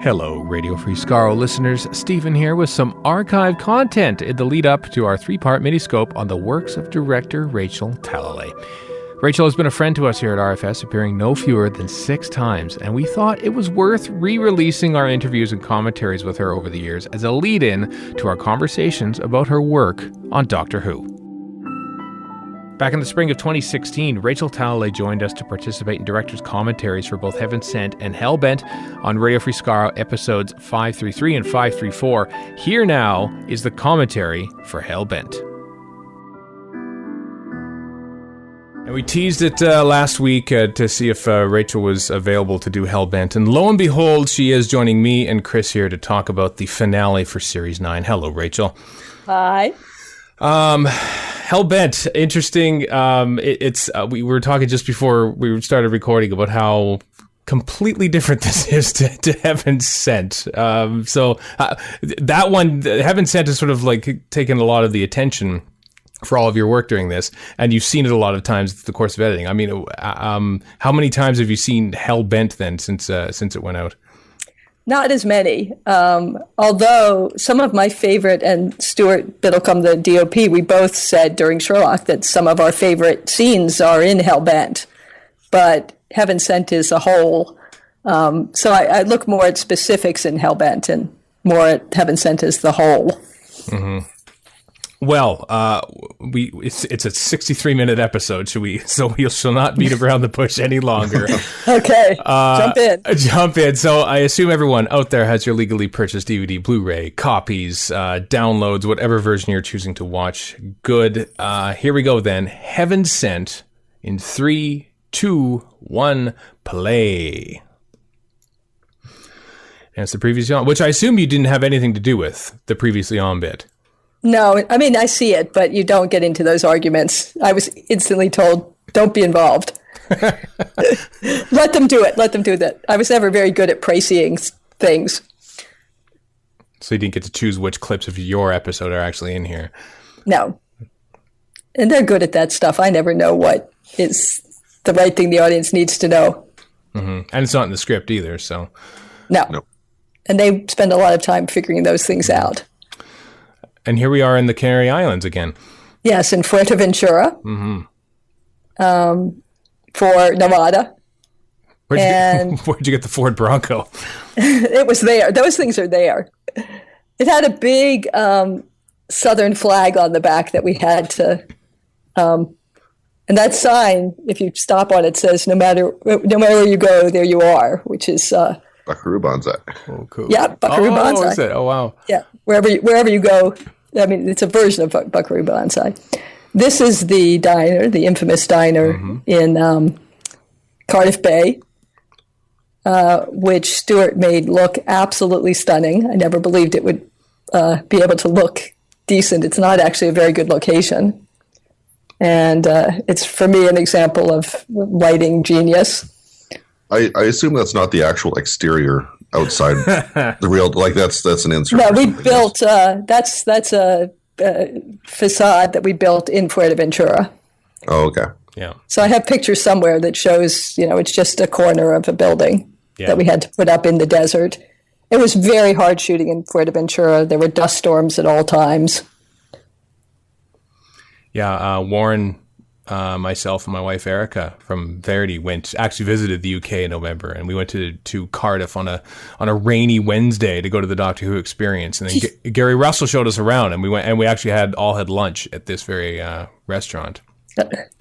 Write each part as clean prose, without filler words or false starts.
Hello, Radio Free Skaro listeners. Stephen here with some archive content in the lead-up to our three-part Miniscope on the works of director Rachel Talalay. Rachel has been a friend to us here at RFS, appearing no fewer than 6 times, and we thought it was worth re-releasing our interviews and commentaries with her over the years as a lead-in to our conversations about her work on Doctor Who. Back in the spring of 2016, Rachel Talalay joined us to participate in director's commentaries for both Heaven Sent and Hellbent on Radio Free Skaro episodes 533 and 534. Here now is the commentary for Hellbent. And we teased it last week to see if Rachel was available to do Hellbent. And lo and behold, she is joining me and Chris here to talk about the finale for Series 9. Hello, Rachel. Hi. Hellbent, interesting. We were talking just before we started recording about how completely different this is to Heaven Sent. That one, Heaven Sent, is sort of like taken a lot of the attention for all of your work during this, and you've seen it a lot of times through the course of editing. I mean, how many times have you seen Hellbent then since it went out? Not as many, although some of my favorite, and Stuart Biddlecombe, the DOP, we both said during Sherlock that some of our favorite scenes are in Hellbent, but Heaven Sent is a whole. So I look more at specifics in Hellbent and more at Heaven Sent as the whole. Mm-hmm. Well, it's a 63-minute episode. So we shall not beat around the bush any longer. Okay, jump in. So I assume everyone out there has your legally purchased DVD, Blu-ray, copies, downloads, whatever version you're choosing to watch. Good. Here we go then. Heaven Sent in 3, 2, 1, play. And it's the previously on, which I assume you didn't have anything to do with the previously on bit. No, I mean, I see it, but you don't get into those arguments. I was instantly told, don't be involved. Let them do it. Let them do that. I was never very good at pricing things. So you didn't get to choose which clips of your episode are actually in here. No. And they're good at that stuff. I never know what is the right thing the audience needs to know. Mm-hmm. And it's not in the script either, so. No. And they spend a lot of time figuring those things out. And here we are in the Canary Islands again. Yes, in Fuerteventura. Mm-hmm. For Nevada. Where'd you get the Ford Bronco? It was there. Those things are there. It had a big Southern flag on the back that we had to... and that sign, if you stop on it, says, no matter where you go, there you are, which is... Buckaroo Banzai. Oh, cool. Yeah, Buckaroo Banzai. Is it? Oh, wow. Yeah, wherever you go... I mean, it's a version of Buckaroo Banzai. This is the diner, the infamous diner in Cardiff Bay, which Stuart made look absolutely stunning. I never believed it would be able to look decent. It's not actually a very good location. And it's, for me, an example of lighting genius. I assume that's not the actual exterior outside the real, like that's an insert. No, we built that's a facade that we built in Fuerteventura. Oh, okay. Yeah. So I have pictures somewhere that shows, it's just a corner of a building that we had to put up in the desert. It was very hard shooting in Fuerteventura. There were dust storms at all times. Yeah, Warren, myself and my wife Erica from Verity visited the UK in November, and we went to Cardiff on a rainy Wednesday to go to the Doctor Who experience. And then Gary Russell showed us around, and we actually had lunch at this very restaurant.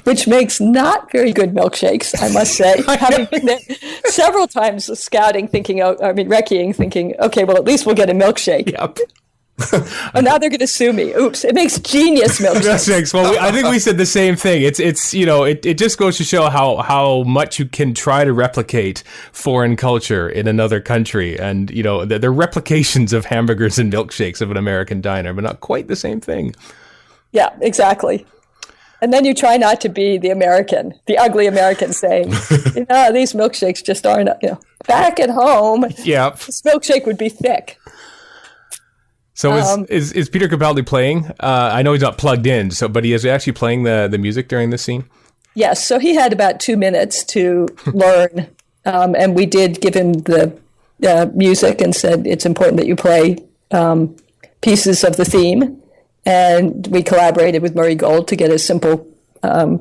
Which makes not very good milkshakes, I must say. Having been there several times scouting, recceing, thinking, okay, well, at least we'll get a milkshake. Yep. And now they're going to sue me. Oops! It makes genius milkshakes. Well, I think we said the same thing. It just goes to show how much you can try to replicate foreign culture in another country, and they're replications of hamburgers and milkshakes of an American diner, but not quite the same thing. Yeah, exactly. And then you try not to be the ugly American saying, these milkshakes just aren't. Back at home, this milkshake would be thick. So is Peter Capaldi playing? I know he's not plugged in, but he is actually playing the music during this scene? Yes, so he had about 2 minutes to learn, and we did give him the music and said it's important that you play pieces of the theme, and we collaborated with Murray Gold to get a simple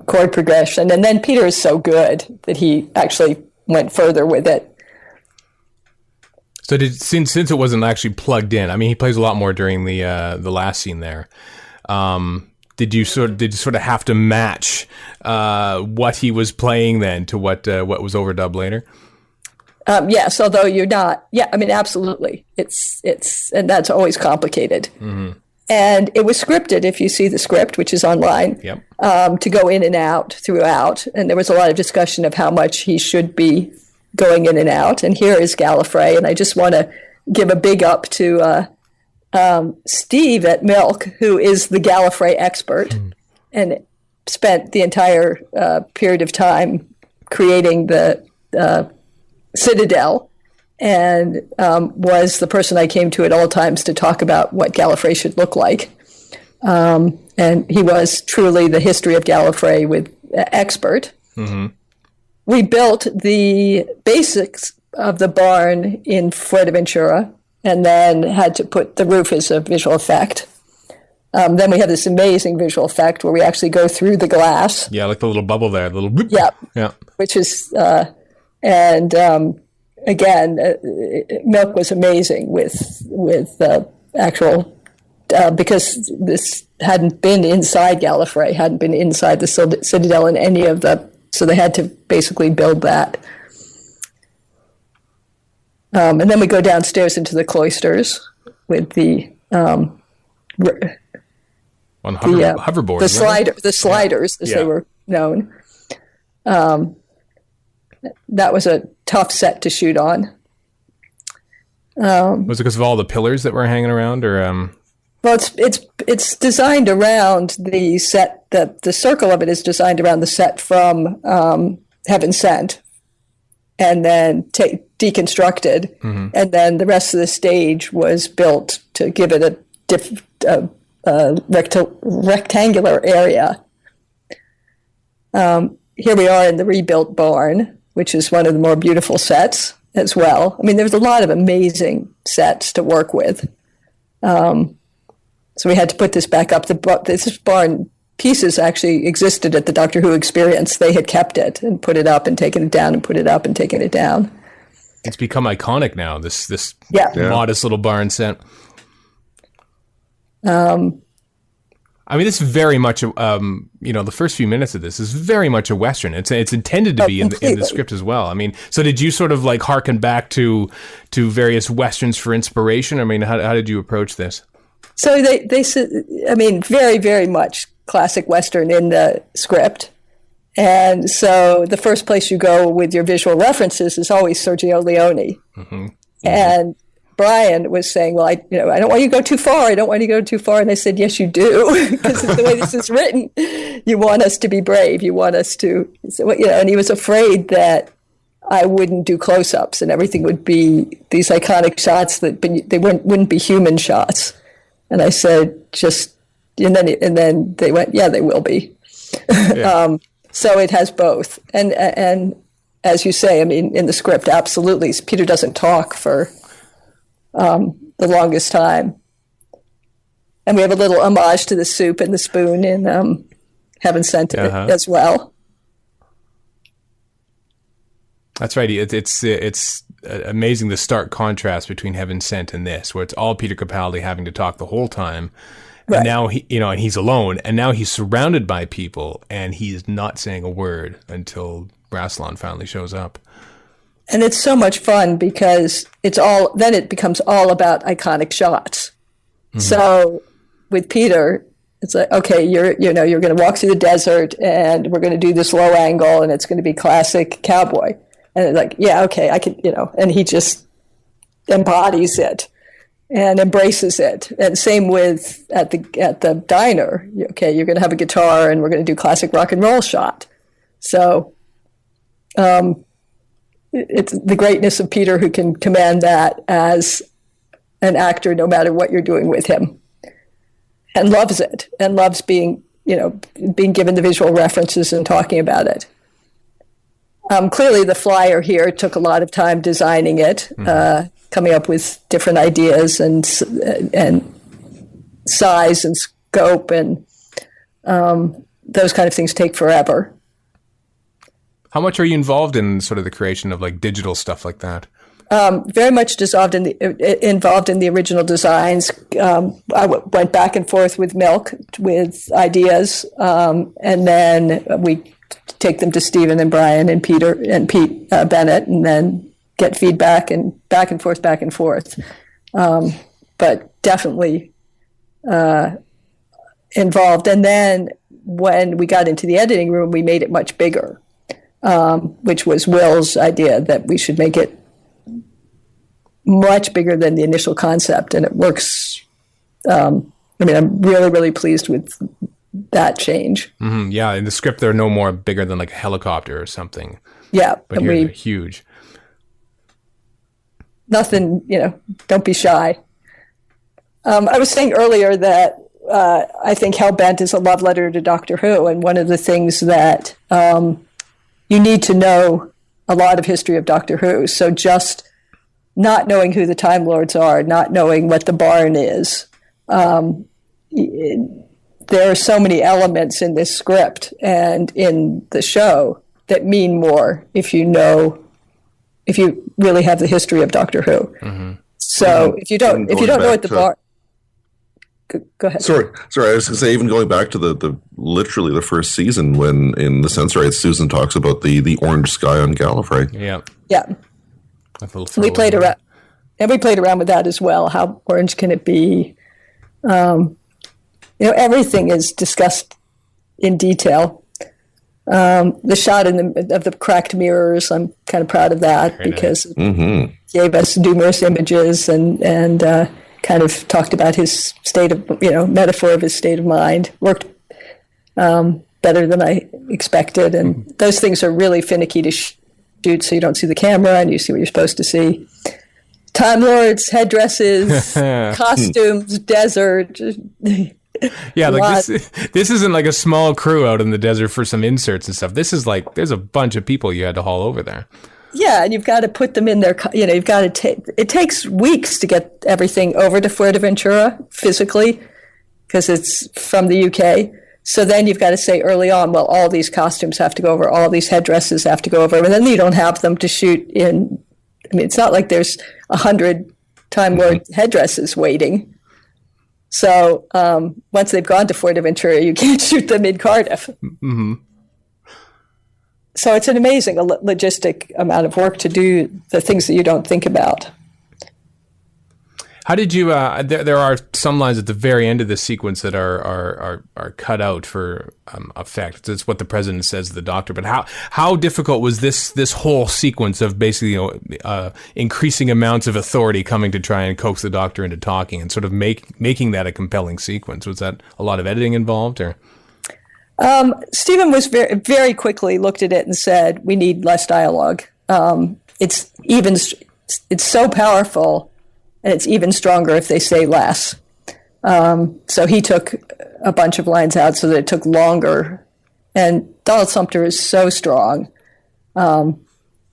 chord progression, and then Peter is so good that he actually went further with it. So since it wasn't actually plugged in, I mean, he plays a lot more during the last scene there. Did you sort of have to match what he was playing then to what was overdubbed later? Yes, although you're not. Yeah, I mean, absolutely. It's and that's always complicated. Mm-hmm. And it was scripted, if you see the script, which is online, yep. To go in and out throughout. And there was a lot of discussion of how much he should be going in and out. And here is Gallifrey. And I just want to give a big up to Steve at Milk, who is the Gallifrey expert and spent the entire period of time creating the Citadel, and was the person I came to at all times to talk about what Gallifrey should look like. And he was truly the history of Gallifrey with expert. Mm-hmm. We built the basics of the barn in Fuerteventura, and then had to put the roof as a visual effect. Then we have this amazing visual effect where we actually go through the glass. Yeah, like the little bubble there, the little whoop. Yeah. Which is, again, Milk was amazing with actual, because this hadn't been inside Gallifrey, hadn't been inside the Citadel in any of so they had to basically build that. And then we go downstairs into the cloisters with the hoverboard, the sliders, as they were known. That was a tough set to shoot on. Was it because of all the pillars that were hanging around, or? Well, it's designed around the set. The circle of it is designed around the set from Heaven Sent, and then deconstructed, mm-hmm. and then the rest of the stage was built to give it a rectangular area. Here we are in the rebuilt barn, which is one of the more beautiful sets as well. I mean, there's a lot of amazing sets to work with. So we had to put this back up. This barn pieces actually existed at the Doctor Who Experience. They had kept it and put it up and taken it down and put it up and taken it down. It's become iconic now, this modest little barn set. I mean, this is very much, the first few minutes of this is very much a Western. It's intended to be in the script as well. I mean, so did you sort of like harken back to various Westerns for inspiration? I mean, how did you approach this? So they said, I mean, very, very much classic Western in the script. And so the first place you go with your visual references is always Sergio Leone. Mm-hmm. Mm-hmm. And Brian was saying, well, I don't want you to go too far. I don't want you to go too far. And I said, yes, you do, because the way this is written, you want us to be brave. You want us to, and he was afraid that I wouldn't do close-ups and everything would be these iconic shots that they wouldn't be human shots. And I said, and then they went, yeah, they will be. Yeah. So it has both. And as you say, I mean, in the script, absolutely, Peter doesn't talk for the longest time. And we have a little homage to the soup and the spoon in Heaven Sent as well. That's right. It's amazing the stark contrast between Heaven Sent and this, where it's all Peter Capaldi having to talk the whole time. Right. And now and he's alone, and now he's surrounded by people, and he's not saying a word until Rassilon finally shows up. And it's so much fun because it becomes all about iconic shots. Mm-hmm. So with Peter, it's like, okay, you're going to walk through the desert, and we're going to do this low angle, and it's going to be classic cowboy. And it's like, yeah, okay, I can, and he just embodies it and embraces it. And same with at the diner. Okay, you're going to have a guitar, and we're going to do classic rock and roll shot. So, it's the greatness of Peter who can command that as an actor, no matter what you're doing with him, and loves it, and loves being being given the visual references and talking about it. Clearly, the flyer here took a lot of time designing it, coming up with different ideas and size and scope, and those kind of things take forever. How much are you involved in sort of the creation of like digital stuff like that? Very much involved in the original designs. I went back and forth with Milk with ideas, and then we take them to Stephen and Brian and Peter and Pete Bennett, and then get feedback and back and forth. But definitely involved. And then when we got into the editing room, we made it much bigger, which was Will's idea that we should make it much bigger than the initial concept, and it works. I'm really, really pleased with that change. Mm-hmm. Yeah, in the script, they're no more bigger than like a helicopter or something. Yeah, but here they're huge. Nothing, don't be shy. I was saying earlier that I think Hellbent is a love letter to Doctor Who, and one of the things that you need to know a lot of history of Doctor Who. So just not knowing who the Time Lords are, not knowing what the Barn is. There are so many elements in this script and in the show that mean more if you really have the history of Doctor Who. Mm-hmm. So if you don't know what the Barn... Go ahead. Sorry. I was going to say, even going back to the literally the first season, when in the Sensorites, Susan talks about the orange sky on Gallifrey. Yeah. We played around with that as well. How orange can it be? Everything is discussed in detail. The shot of the cracked mirrors, I'm kind of proud of that because it gave us numerous images and kind of talked about his state of, metaphor of his state of mind. Worked better than I expected, and those things are really finicky to shoot, so you don't see the camera and you see what you're supposed to see. Time Lords, headdresses, costumes, desert. Yeah, like this isn't like a small crew out in the desert for some inserts and stuff. This is like, there's a bunch of people you had to haul over there. Yeah, and you've got to put them in there. You've got to take. It takes weeks to get everything over to Fuerteventura physically, because it's from the UK. So then you've got to say early on, well, all these costumes have to go over, all these headdresses have to go over, and then you don't have them to shoot in. I mean, it's not like there's 100 Time Lord headdresses waiting. So once they've gone to Fuerteventura, you can't shoot them in Cardiff. Mm-hmm. So it's an amazing logistic amount of work to do the things that you don't think about. How did you? There are some lines at the very end of the sequence that are cut out for effect. That's what the president says to the doctor. But how difficult was this whole sequence of basically increasing amounts of authority coming to try and coax the doctor into talking and sort of making that a compelling sequence? Was that a lot of editing involved, or? Stephen was very quickly looked at it and said, "We need less dialogue. It's so powerful." And it's even stronger if they say less. So he took a bunch of lines out so that it took longer. And Donald Sumter is so strong.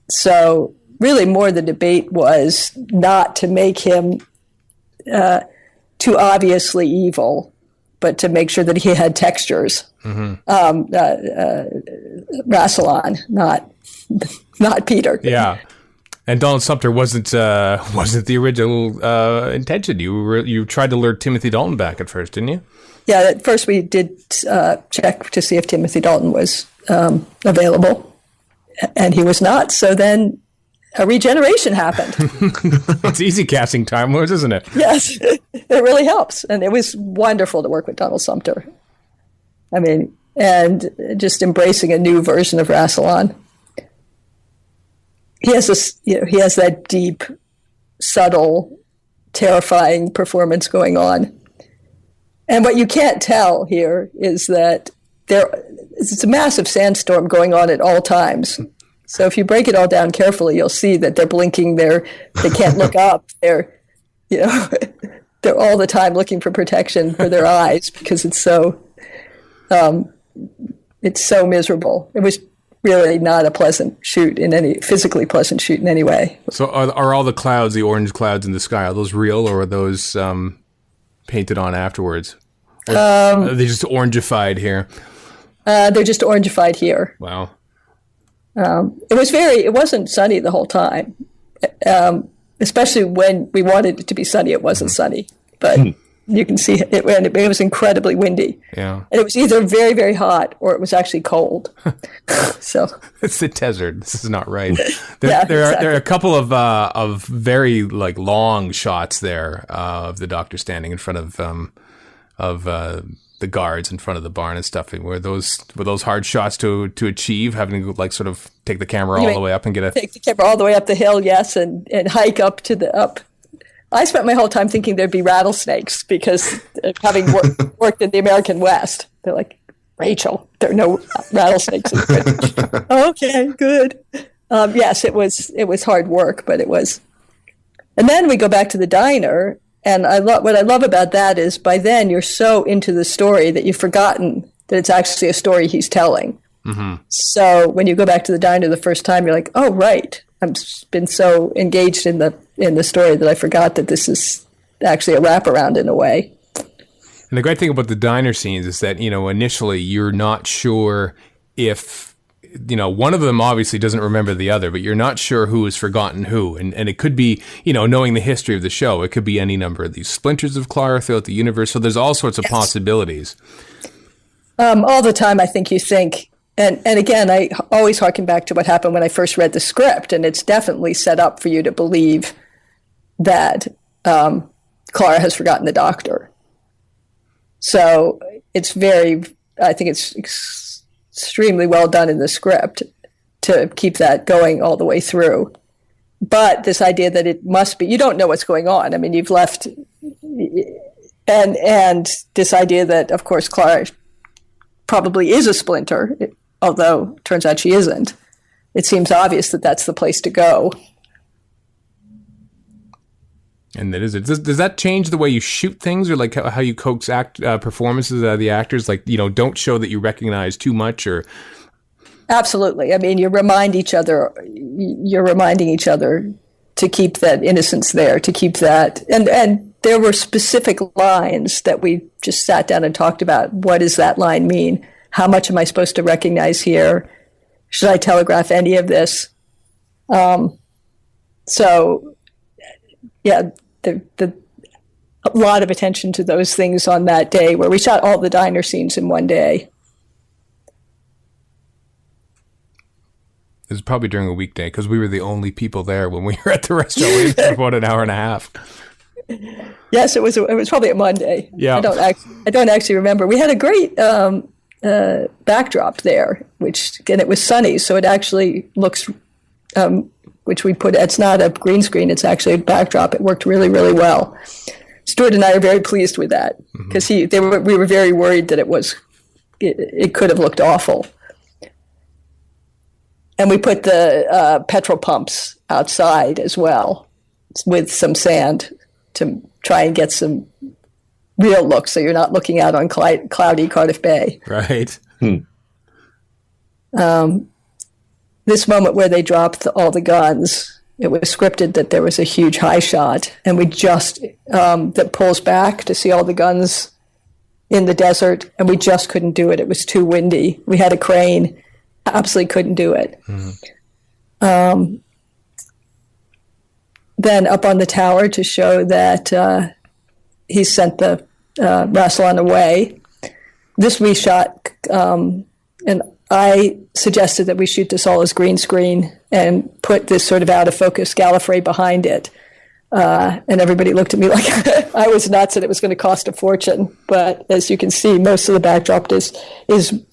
So really more the debate was not to make him too obviously evil, but to make sure that he had textures. Mm-hmm. Rassilon, not Peter. Yeah. And Donald Sumter wasn't the original intention. You tried to lure Timothy Dalton back at first, didn't you? Yeah, at first we did check to see if Timothy Dalton was available, and he was not. So then a regeneration happened. It's easy casting Time Lords, isn't it? Yes, it really helps, and it was wonderful to work with Donald Sumter. I mean, and just embracing a new version of Rassilon. He has that deep, subtle, terrifying performance going on. And what you can't tell here is that it's a massive sandstorm going on at all times. So if you break it all down carefully, you'll see that they're blinking, they can't look up, they're all the time looking for protection for their eyes because it's so It's so miserable. It was really not a physically pleasant shoot in any way. So are all the clouds, the orange clouds in the sky, are those real, or are those painted on afterwards? Or are they just orangified here? They're just orangified here. Wow. It wasn't sunny the whole time. Especially when we wanted it to be sunny, it wasn't sunny. But you can see it was incredibly windy. Yeah. And it was either very, very hot or it was actually cold. So it's the desert. This is not right. Yeah, there are a couple of very like long shots there of the doctor standing in front of the guards in front of the barn and stuff. Were those hard shots to achieve, having to like sort of take the camera all the way up and take the camera all the way up the hill, yes, and hike up to the up. I spent my whole time thinking there'd be rattlesnakes because having worked in the American West, they're like, Rachel, there are no rattlesnakes in Britain. Okay, good. Yes, it was hard work, but it was. And then we go back to the diner, and what I love about that is by then you're so into the story that you've forgotten that it's actually a story he's telling. Mm-hmm. So when you go back to the diner the first time, you're like, oh, right. I've been so engaged in the story that I forgot that this is actually a wraparound in a way. And the great thing about the diner scenes is that, initially you're not sure if, one of them obviously doesn't remember the other, but you're not sure who has forgotten who. And it could be, knowing the history of the show, it could be any number of these splinters of Clara throughout the universe. So there's all sorts of possibilities. All the time, I think you think. And again, I always harken back to what happened when I first read the script, and it's definitely set up for you to believe that Clara has forgotten the doctor. So I think it's extremely well done in the script to keep that going all the way through. But this idea that it must be, you don't know what's going on. I mean, you've left, and this idea that, of course, Clara probably is a splinter, although it turns out she isn't. It seems obvious that that's the place to go. And that is it. Does that change the way you shoot things, or like how you coax performances out of the actors? Like, don't show that you recognize too much, or... Absolutely. I mean, you're reminding each other to keep that innocence there, to keep that. And there were specific lines that we just sat down and talked about. What does that line mean? How much am I supposed to recognize here? Should I telegraph any of this? So, yeah, a lot of attention to those things on that day where we shot all the diner scenes in one day. It was probably during a weekday because we were the only people there when we were at the restaurant. We for about an hour and a half. Yes, it was probably a Monday. Yeah, I don't actually remember. We had a great backdrop there, and it was sunny, so it actually looks. Which we put. It's not a green screen. It's actually a backdrop. It worked really, really well. Stuart and I are very pleased with that because we were very worried that it could have looked awful. And we put the petrol pumps outside as well with some sand to try and get some real look, so you're not looking out on cloudy Cardiff Bay. Right. This moment where they dropped all the guns, it was scripted that there was a huge high shot, and we just that pulls back to see all the guns in the desert, and we just couldn't do it. It was too windy. We had a crane, absolutely couldn't do it. Then up on the tower to show that he sent the Rassilon away. This we shot, and I suggested that we shoot this all as green screen and put this sort of out-of-focus Gallifrey behind it. And everybody looked at me like I was nuts and it was going to cost a fortune. But as you can see, most of the backdrop is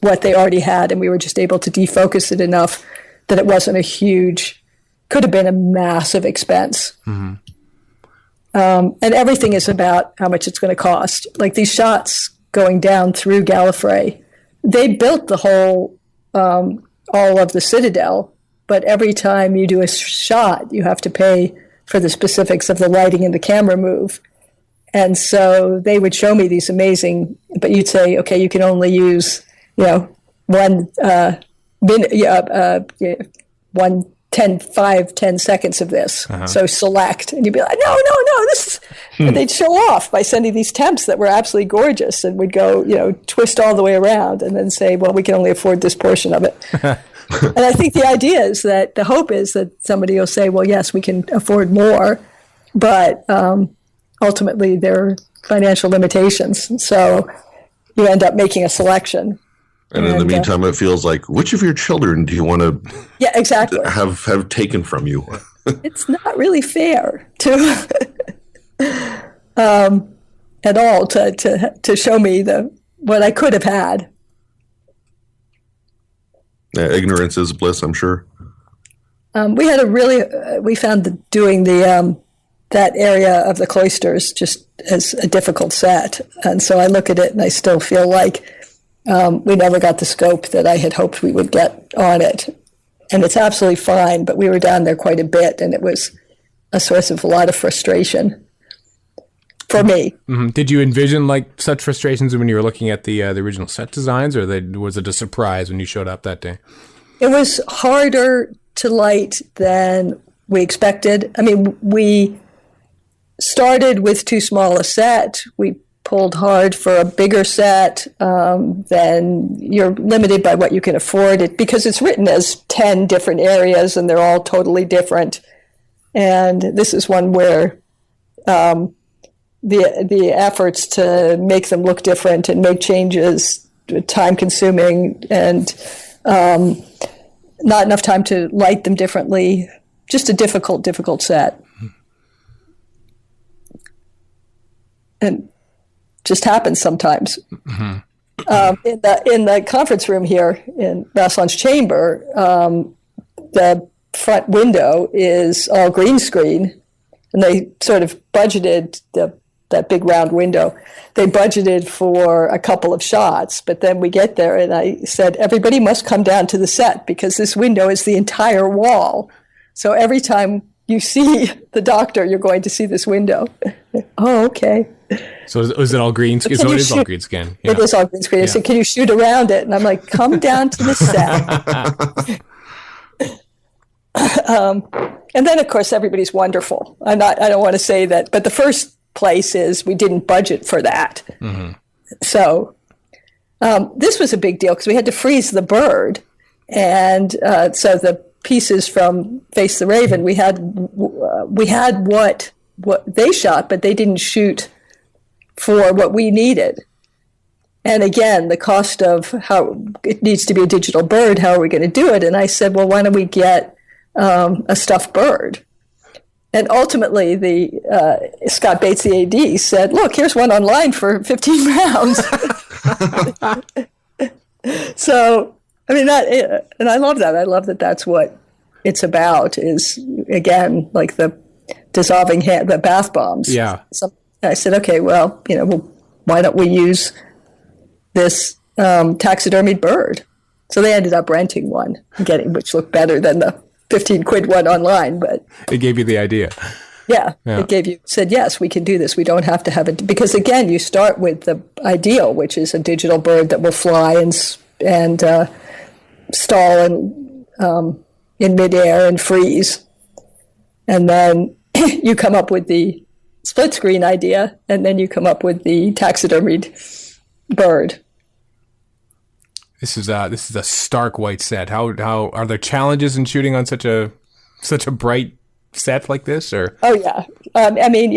what they already had, and we were just able to defocus it enough that it wasn't could have been a massive expense. Mm-hmm. And everything is about how much it's going to cost. Like these shots going down through Gallifrey, they built the whole... all of the Citadel, but every time you do a shot, you have to pay for the specifics of the lighting and the camera move. And so they would show me these amazing, but you'd say, okay, you can only use one one 10 seconds of this. So select, and you'd be like, no, this is, and they'd show off by sending these temps that were absolutely gorgeous, and we'd go, twist all the way around and then say, well, we can only afford this portion of it. And I think the hope is that somebody will say, well, yes, we can afford more, but ultimately there are financial limitations. So you end up making a selection. And in the meantime, it feels like, which of your children do you want to have taken from you? It's not really fair at all to show me what I could have had. Yeah, ignorance is bliss, I'm sure. We found doing that area of the cloisters just as a difficult set. And so I look at it and I still feel like we never got the scope that I had hoped we would get on it. And it's absolutely fine, but we were down there quite a bit, and it was a source of a lot of frustration for me. Mm-hmm. Did you envision such frustrations when you were looking at the original set designs, or was it a surprise when you showed up that day? It was harder to light than we expected. I mean, we started with too small a set. We pulled hard for a bigger set. Then you're limited by what you can afford, because it's written as 10 different areas and they're all totally different. And this is one where the efforts to make them look different and make changes, time consuming, and not enough time to light them differently. Just a difficult set. And just happens sometimes. Mm-hmm. In the conference room here in Rassilon's chamber, the front window is all green screen, and they sort of budgeted that big round window. They budgeted for a couple of shots, but then we get there, and I said, everybody must come down to the set because this window is the entire wall. So every time you see the doctor, you're going to see this window. Oh, okay. So is it all green screen? So it is all green screen. Yeah. It is all green screen. I said, can you shoot around it? And I'm like, come down to the set. And then, of course, everybody's wonderful. I don't want to say that, but the first place is we didn't budget for that. Mm-hmm. So this was a big deal because we had to freeze the bird. And so the pieces from Face the Raven, we had what they shot, but they didn't shoot for what we needed. And again, the cost of how it needs to be a digital bird, how are we going to do it? And I said, well, why don't we get a stuffed bird? And ultimately, Scott Bates, the AD, said, look, here's one online for 15 pounds. So, I mean, and I love that. I love that that's what it's about, is, again, like the dissolving the bath bombs. Yeah. So I said, okay, well, why don't we use this taxidermied bird? So they ended up renting one, which looked better than the 15 quid one online, but it gave you the idea. Yeah. It said, yes, we can do this. We don't have to have it, because again, you start with the ideal, which is a digital bird that will fly and stall in midair and freeze. And then you come up with the split screen idea, and then you come up with the taxidermied bird. This is a stark white set. How are there challenges in shooting on such a bright set like this? Or oh yeah, I mean,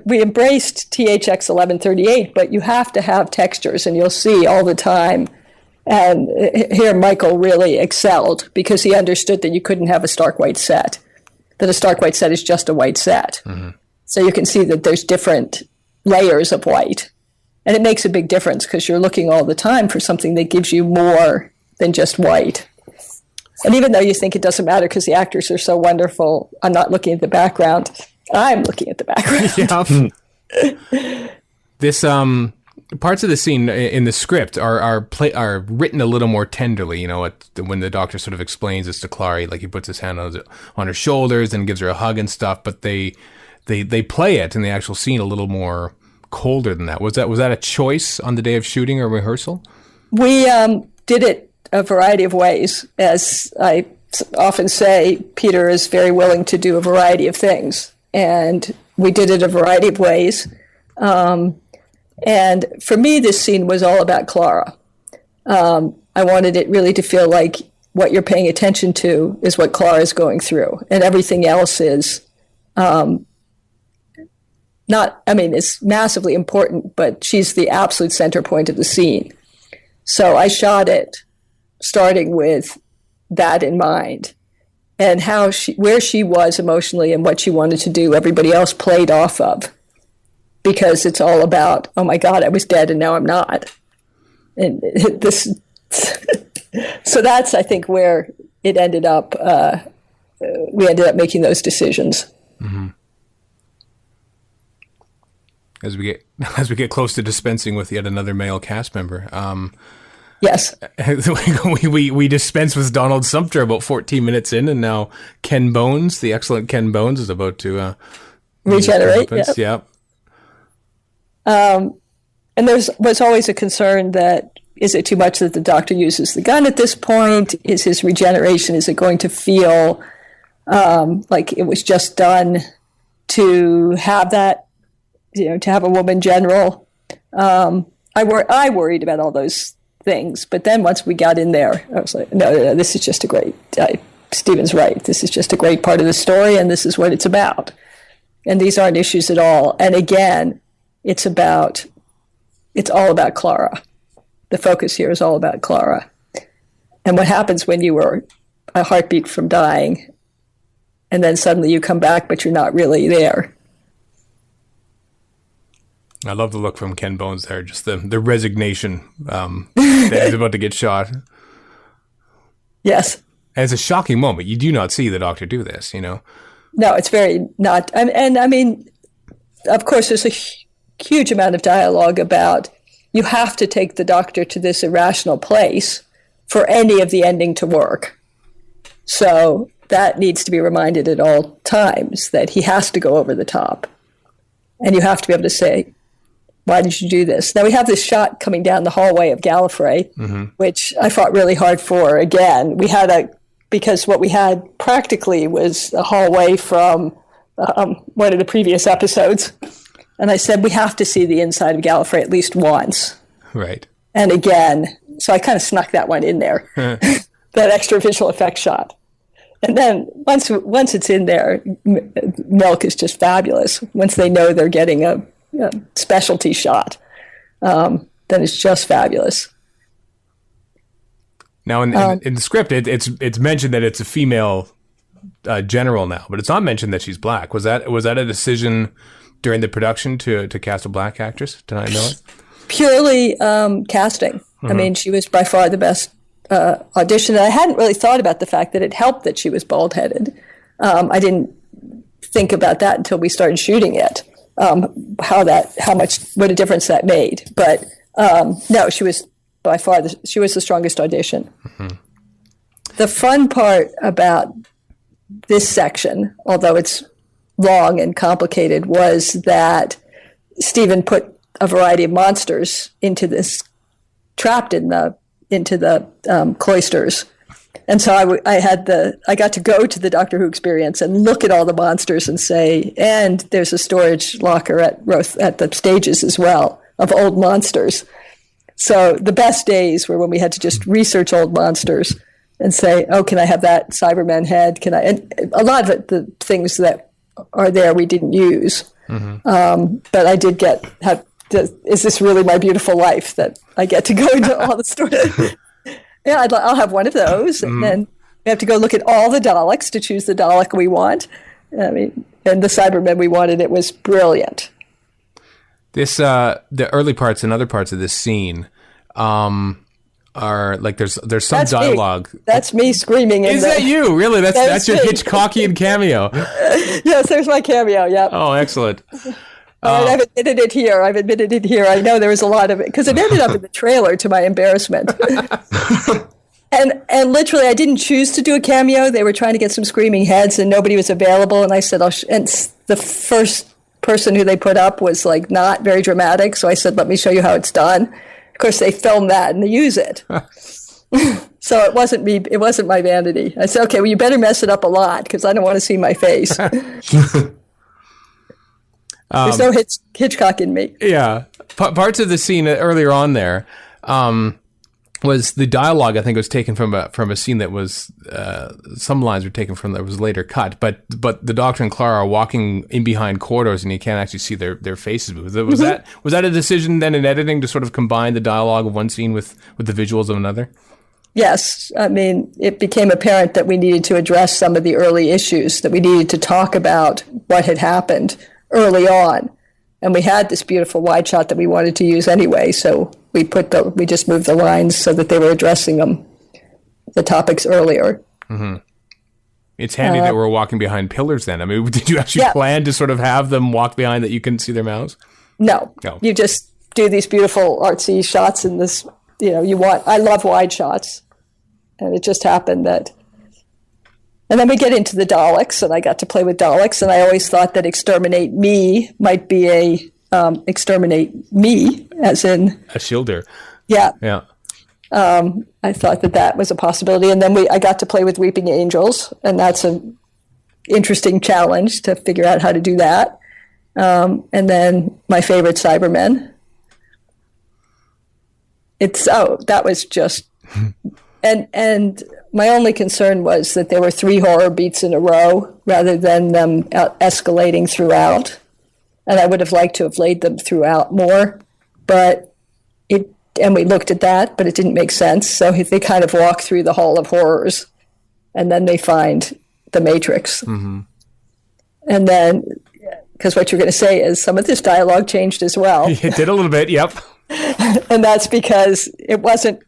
we embraced THX 1138, but you have to have textures, and you'll see all the time. And here Michael really excelled because he understood that you couldn't have a stark white set. That a stark white set is just a white set. Mm-hmm. So you can see that there's different layers of white. And it makes a big difference because you're looking all the time for something that gives you more than just white. And even though you think it doesn't matter because the actors are so wonderful, I'm not looking at the background. I'm looking at the background. Yeah. This parts of the scene in the script are written a little more tenderly. When the doctor sort of explains this to Clary, like he puts his hand on her shoulders and gives her a hug and stuff. But they play it in the actual scene a little more colder than that. Was that a choice on the day of shooting or rehearsal? We did it a variety of ways. As I often say, Peter is very willing to do a variety of things. And we did it a variety of ways. And for me, this scene was all about Clara. I wanted it really to feel like what you're paying attention to is what Clara is going through. And everything else is it's massively important, but she's the absolute center point of the scene. So I shot it starting with that in mind, and where she was emotionally and what she wanted to do, everybody else played off of, because it's all about, oh my God, I was dead and now I'm not. And this, so that's, I think, where it ended up. We ended up making those decisions. Mm-hmm. As we get close to dispensing with yet another male cast member. Yes. we dispense with Donald Sumter about 14 minutes in, and now Ken Bones, the excellent Ken Bones, is about to regenerate. Yep. And was always a concern that, is it too much that the Doctor uses the gun at this point? Is his regeneration, is it going to feel like it was just done to have that, to have a woman general? I worried about all those things, but then once we got in there, I was like, no, this is just a great, Stephen's right, this is just a great part of the story, and this is what it's about. And these aren't issues at all. And again, it's all about Clara. The focus here is all about Clara. And what happens when you were a heartbeat from dying, and then suddenly you come back, but you're not really there. I love the look from Ken Bones there, just the resignation that he's about to get shot. Yes. And it's a shocking moment. You do not see the Doctor do this, No, it's very not. And I mean, of course, there's a huge amount of dialogue about you have to take the Doctor to this irrational place for any of the ending to work. So that needs to be reminded at all times, that he has to go over the top. And you have to be able to say, why did you do this? Now, we have this shot coming down the hallway of Gallifrey, mm-hmm. which I fought really hard for. Again, because what we had practically was a hallway from one of the previous episodes. And I said, we have to see the inside of Gallifrey at least once. Right. And again, so I kind of snuck that one in there, that extra visual effects shot. And then once it's in there, Milk is just fabulous. Once they know they're getting a specialty shot, then it's just fabulous. Now, in the script, it's mentioned that it's a female general now, but it's not mentioned that she's black. Was that a decision during the production to cast a black actress? Did I know it? Purely casting. Mm-hmm. I mean, she was by far the best audition. And I hadn't really thought about the fact that it helped that she was bald-headed. I didn't think about that until we started shooting it. What a difference that made. But no, she was by far she was the strongest audition. Mm-hmm. The fun part about this section, although it's long and complicated, was that Stephen put a variety of monsters trapped into the cloisters. And so I got to go to the Doctor Who experience and look at all the monsters and say, and there's a storage locker at the stages as well of old monsters. So the best days were when we had to just research old monsters and say, oh, can I have that Cyberman head? And a lot of it, the things that are there we didn't use. Mm-hmm. But I did is this really my beautiful life that I get to go into all the stories? Yeah, I'll have one of those. Mm-hmm. And then we have to go look at all the Daleks to choose the Dalek we want. I mean, and the Cybermen we wanted, it was brilliant. This, the early parts and other parts of this scene, are like there's some dialogue. That's me screaming. Is that you? Really? That's your Hitchcockian cameo. Yes, there's my cameo. Yeah. Oh, excellent. I've admitted it here. I know there was a lot of it because it ended up in the trailer to my embarrassment. And literally, I didn't choose to do a cameo. They were trying to get some screaming heads, and nobody was available. And I said, and the first person who they put up was like not very dramatic. So I said, let me show you how it's done. Of course, they film that and they use it. So it wasn't me. It wasn't my vanity. I said, okay, well, you better mess it up a lot because I don't want to see my face. There's no Hitchcock in me. Yeah. Parts of the scene earlier on there was the dialogue, I think, was taken from a scene that was, some lines were taken from that was later cut, but the Doctor and Clara are walking in behind corridors and you can't actually see their faces. Was that a decision then in editing to sort of combine the dialogue of one scene with the visuals of another? Yes. I mean, it became apparent that we needed to address some of the early issues, that we needed to talk about what had happened early on. And we had this beautiful wide shot that we wanted to use anyway, so we just moved the lines so that they were addressing the topics earlier. Mm-hmm. It's handy that we're walking behind pillars then. I mean, did you actually plan to sort of have them walk behind that you couldn't see their mouths? No. You just do these beautiful artsy shots in this, I love wide shots. And it just happened that. And then we get into the Daleks, and I got to play with Daleks, and I always thought that Exterminate Me might be Exterminate Me, as in... a shielder. Yeah. Yeah. I thought that was a possibility. And then I got to play with Weeping Angels, and that's an interesting challenge to figure out how to do that. And then my favorite, Cybermen. That was just... And my only concern was that there were 3 horror beats in a row rather than them escalating throughout. And I would have liked to have laid them throughout more, and we looked at that, but it didn't make sense. So they kind of walk through the Hall of Horrors, and then they find the Matrix. Mm-hmm. And then, because what you're going to say is some of this dialogue changed as well. It did a little bit, yep. And that's because it wasn't.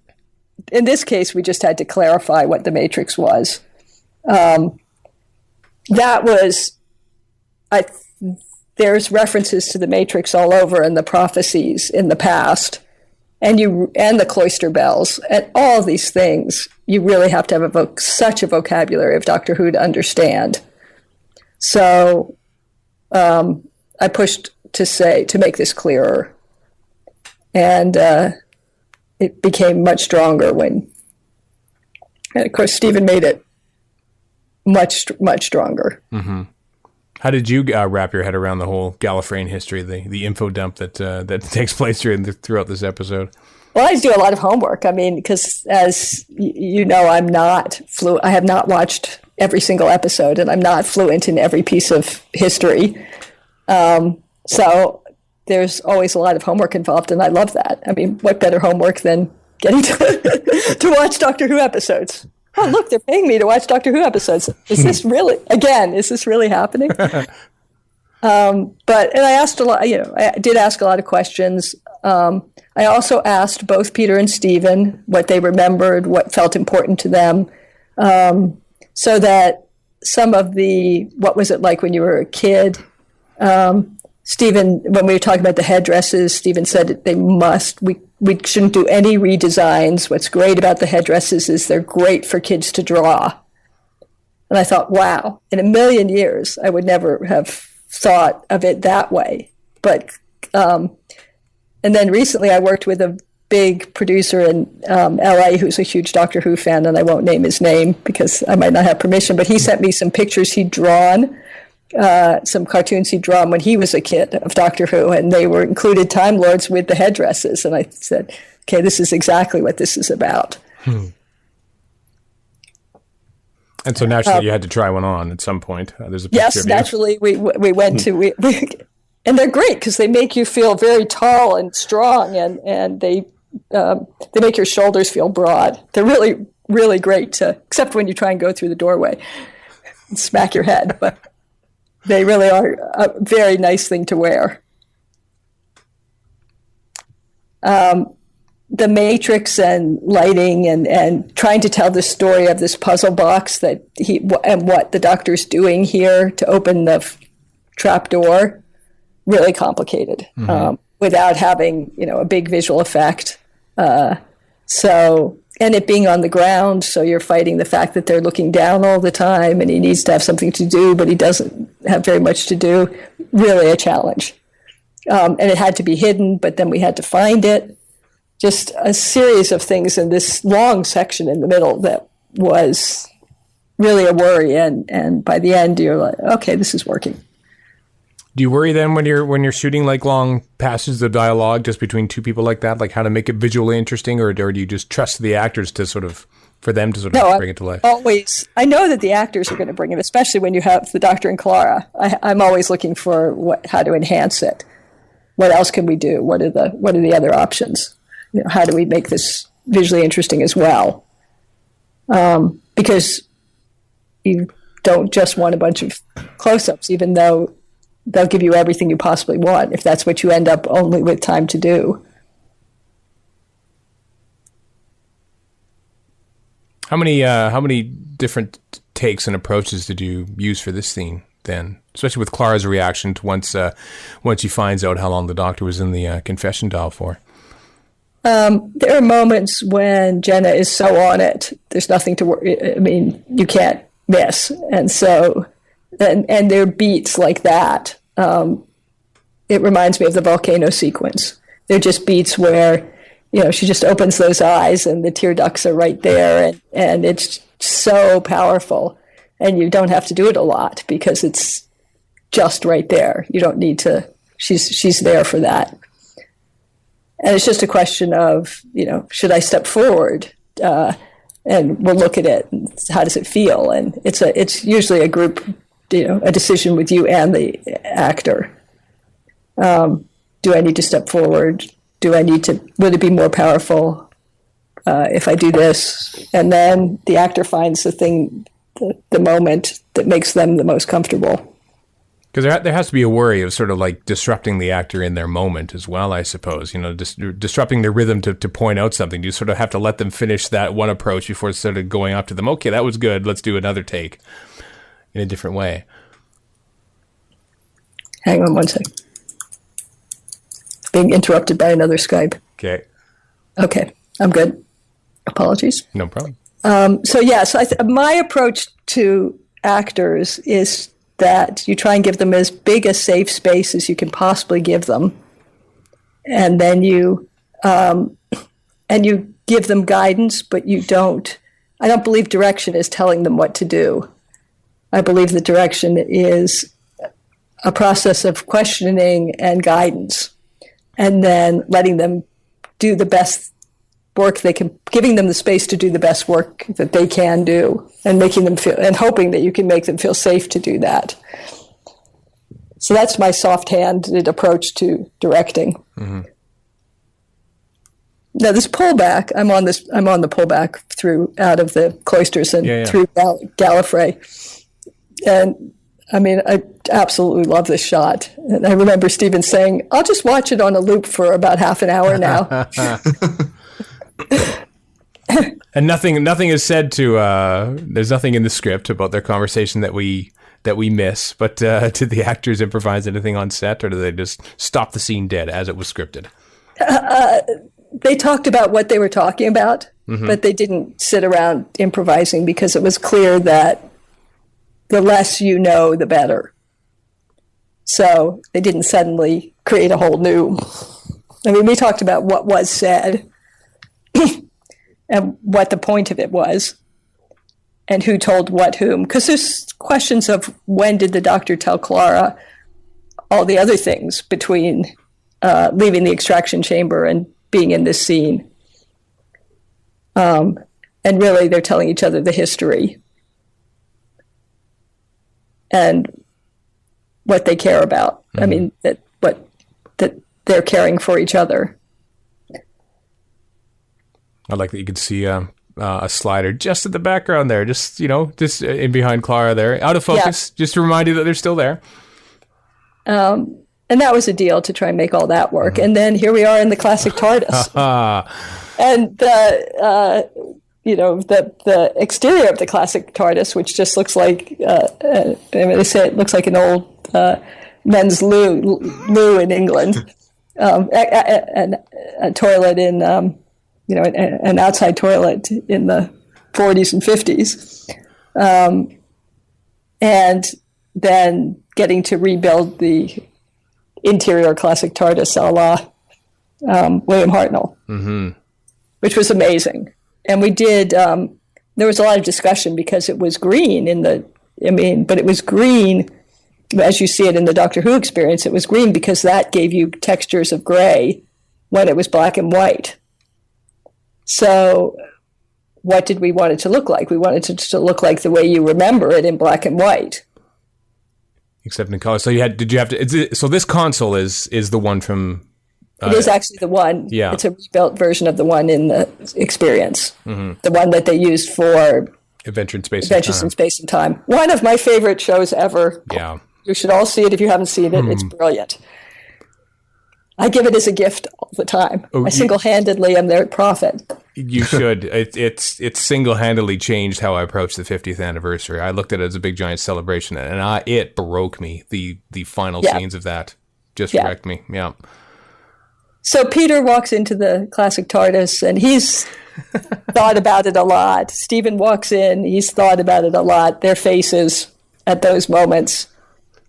In this case, we just had to clarify what the Matrix was. There's references to the Matrix all over in the prophecies in the past, and the cloister bells, and all these things. You really have to have such a vocabulary of Doctor Who to understand. So I pushed to make this clearer, and it became much stronger and of course, Stephen made it much, much stronger. Mm-hmm. How did you wrap your head around the whole Gallifreyan history, the info dump that takes place throughout this episode? Well, I do a lot of homework. I mean, because as you know, I'm not fluent. I have not watched every single episode, and I'm not fluent in every piece of history. So there's always a lot of homework involved, and I love that. I mean, what better homework than getting to watch Doctor Who episodes? Oh, look, they're paying me to watch Doctor Who episodes. Is this really happening? But I asked a lot, I did ask a lot of questions. I also asked both Peter and Stephen what they remembered, what felt important to them, so that some of what was it like when you were a kid? Stephen, when we were talking about the headdresses, Stephen said we shouldn't do any redesigns. What's great about the headdresses is they're great for kids to draw. And I thought, wow, in a million years, I would never have thought of it that way. But, and then recently I worked with a big producer in LA who's a huge Doctor Who fan, and I won't name his name because I might not have permission, but he sent me some pictures he'd drawn, some cartoons he'd drawn when he was a kid of Doctor Who, and they were included Time Lords with the headdresses. And I said, okay, this is exactly what this is about. And so naturally you had to try one on at some point. There's a picture yes, of you. naturally we went to, and they're great because they make you feel very tall and strong, and they make your shoulders feel broad. They're really, really great, except when you try and go through the doorway and smack your head. But they really are a very nice thing to wear. The Matrix and lighting and trying to tell the story of this puzzle box and what the Doctor's doing here to open the trap door, really complicated, without having, a big visual effect. And it being on the ground, so you're fighting the fact that they're looking down all the time, and he needs to have something to do, but he doesn't have very much to do. Really a challenge. And it had to be hidden, but then we had to find it. just a series of things in this long section in the middle that was really a worry. And by the end, you're like, okay, this is working. Do you worry then when you're shooting like long passages of dialogue just between two people like that, like how to make it visually interesting, or do you just trust the actors to sort of, for them to sort of bring it to life? Always. I know that the actors are going to bring it, especially when you have the Doctor and Clara. I'm always looking for how to enhance it. What else can we do? What are the other options? How do we make this visually interesting as well? Because you don't just want a bunch of close-ups, even though they'll give you everything you possibly want, if that's what you end up only with time to do. How many different takes and approaches did you use for this scene then? Especially with Clara's reaction to once she finds out how long the Doctor was in the confession dial for. There are moments when Jenna is so on it, there's nothing to worry. I mean, you can't miss. And so, and there are beats like that. It reminds me of the volcano sequence. They're just beats where, she just opens those eyes and the tear ducts are right there, and it's so powerful. And you don't have to do it a lot because it's just right there. You don't need to, she's there for that. And it's just a question of, should I step forward? And we'll look at it. And how does it feel? And it's usually a group, a decision with you and the actor. Do I need to step forward? Would it be more powerful if I do this? And then the actor finds the thing, the moment that makes them the most comfortable. Because there has to be a worry of sort of like disrupting the actor in their moment as well, I suppose. Disrupting their rhythm to point out something. You sort of have to let them finish that one approach before sort of going up to them. Okay, that was good. Let's do another take in a different way. Hang on one second. Being interrupted by another Skype. Okay, I'm good. Apologies. No problem. So my approach to actors is that you try and give them as big a safe space as you can possibly give them, and then you give them guidance, but you don't. I don't believe direction is telling them what to do. I believe that direction is a process of questioning and guidance, and then letting them do the best work they can, giving them the space to do the best work that they can do, and making them feel, and hoping that you can make them feel safe to do that. So that's my soft-handed approach to directing. Mm-hmm. Now this pullback, I'm on the pullback through out of the cloisters and through Gallifrey, and I mean, I absolutely love this shot. And I remember Stephen saying, "I'll just watch it on a loop for about half an hour now." And nothing is said to. There's nothing in the script about their conversation that we miss. But did the actors improvise anything on set, or did they just stop the scene dead as it was scripted? They talked about what they were talking about, mm-hmm. but they didn't sit around improvising because it was clear that the less you know, the better. So they didn't suddenly create a whole new. I mean, we talked about what was said. And what the point of it was, and who told what whom. Because there's questions of when did the Doctor tell Clara all the other things between leaving the extraction chamber and being in this scene. And really, they're telling each other the history and what they care about. Mm-hmm. I mean, that they're caring for each other. I like that you could see a slider just in the background there, just in behind Clara there, out of focus, just to remind you that they're still there. And that was a deal to try and make all that work. Mm-hmm. And then here we are in the classic TARDIS. And the exterior of the classic TARDIS, which just looks like, they say it looks like an old men's loo in England, and a toilet in. An outside toilet in the 40s and 50s. And then getting to rebuild the interior classic TARDIS a la William Hartnell, which was amazing. And we did, there was a lot of discussion because it was green but it was green, as you see it in the Doctor Who experience, it was green because that gave you textures of gray when it was black and white. So what did we want it to look like? We wanted it to look like the way you remember it in black and white. Except in color. So so this console is the one from... it is actually the one. Yeah. It's a rebuilt version of the one in the experience. The one that they used for... Adventure in Space and Time. One of my favorite shows ever. Yeah. You should all see it if you haven't seen it. It's brilliant. I give it as a gift all the time. I single-handedly am their prophet. You should. It's single-handedly changed how I approach the 50th anniversary. I looked at it as a big giant celebration, and it broke me. The final scenes of that just wrecked me. Yeah. So Peter walks into the classic TARDIS, and he's thought about it a lot. Stephen walks in. He's thought about it a lot. Their faces at those moments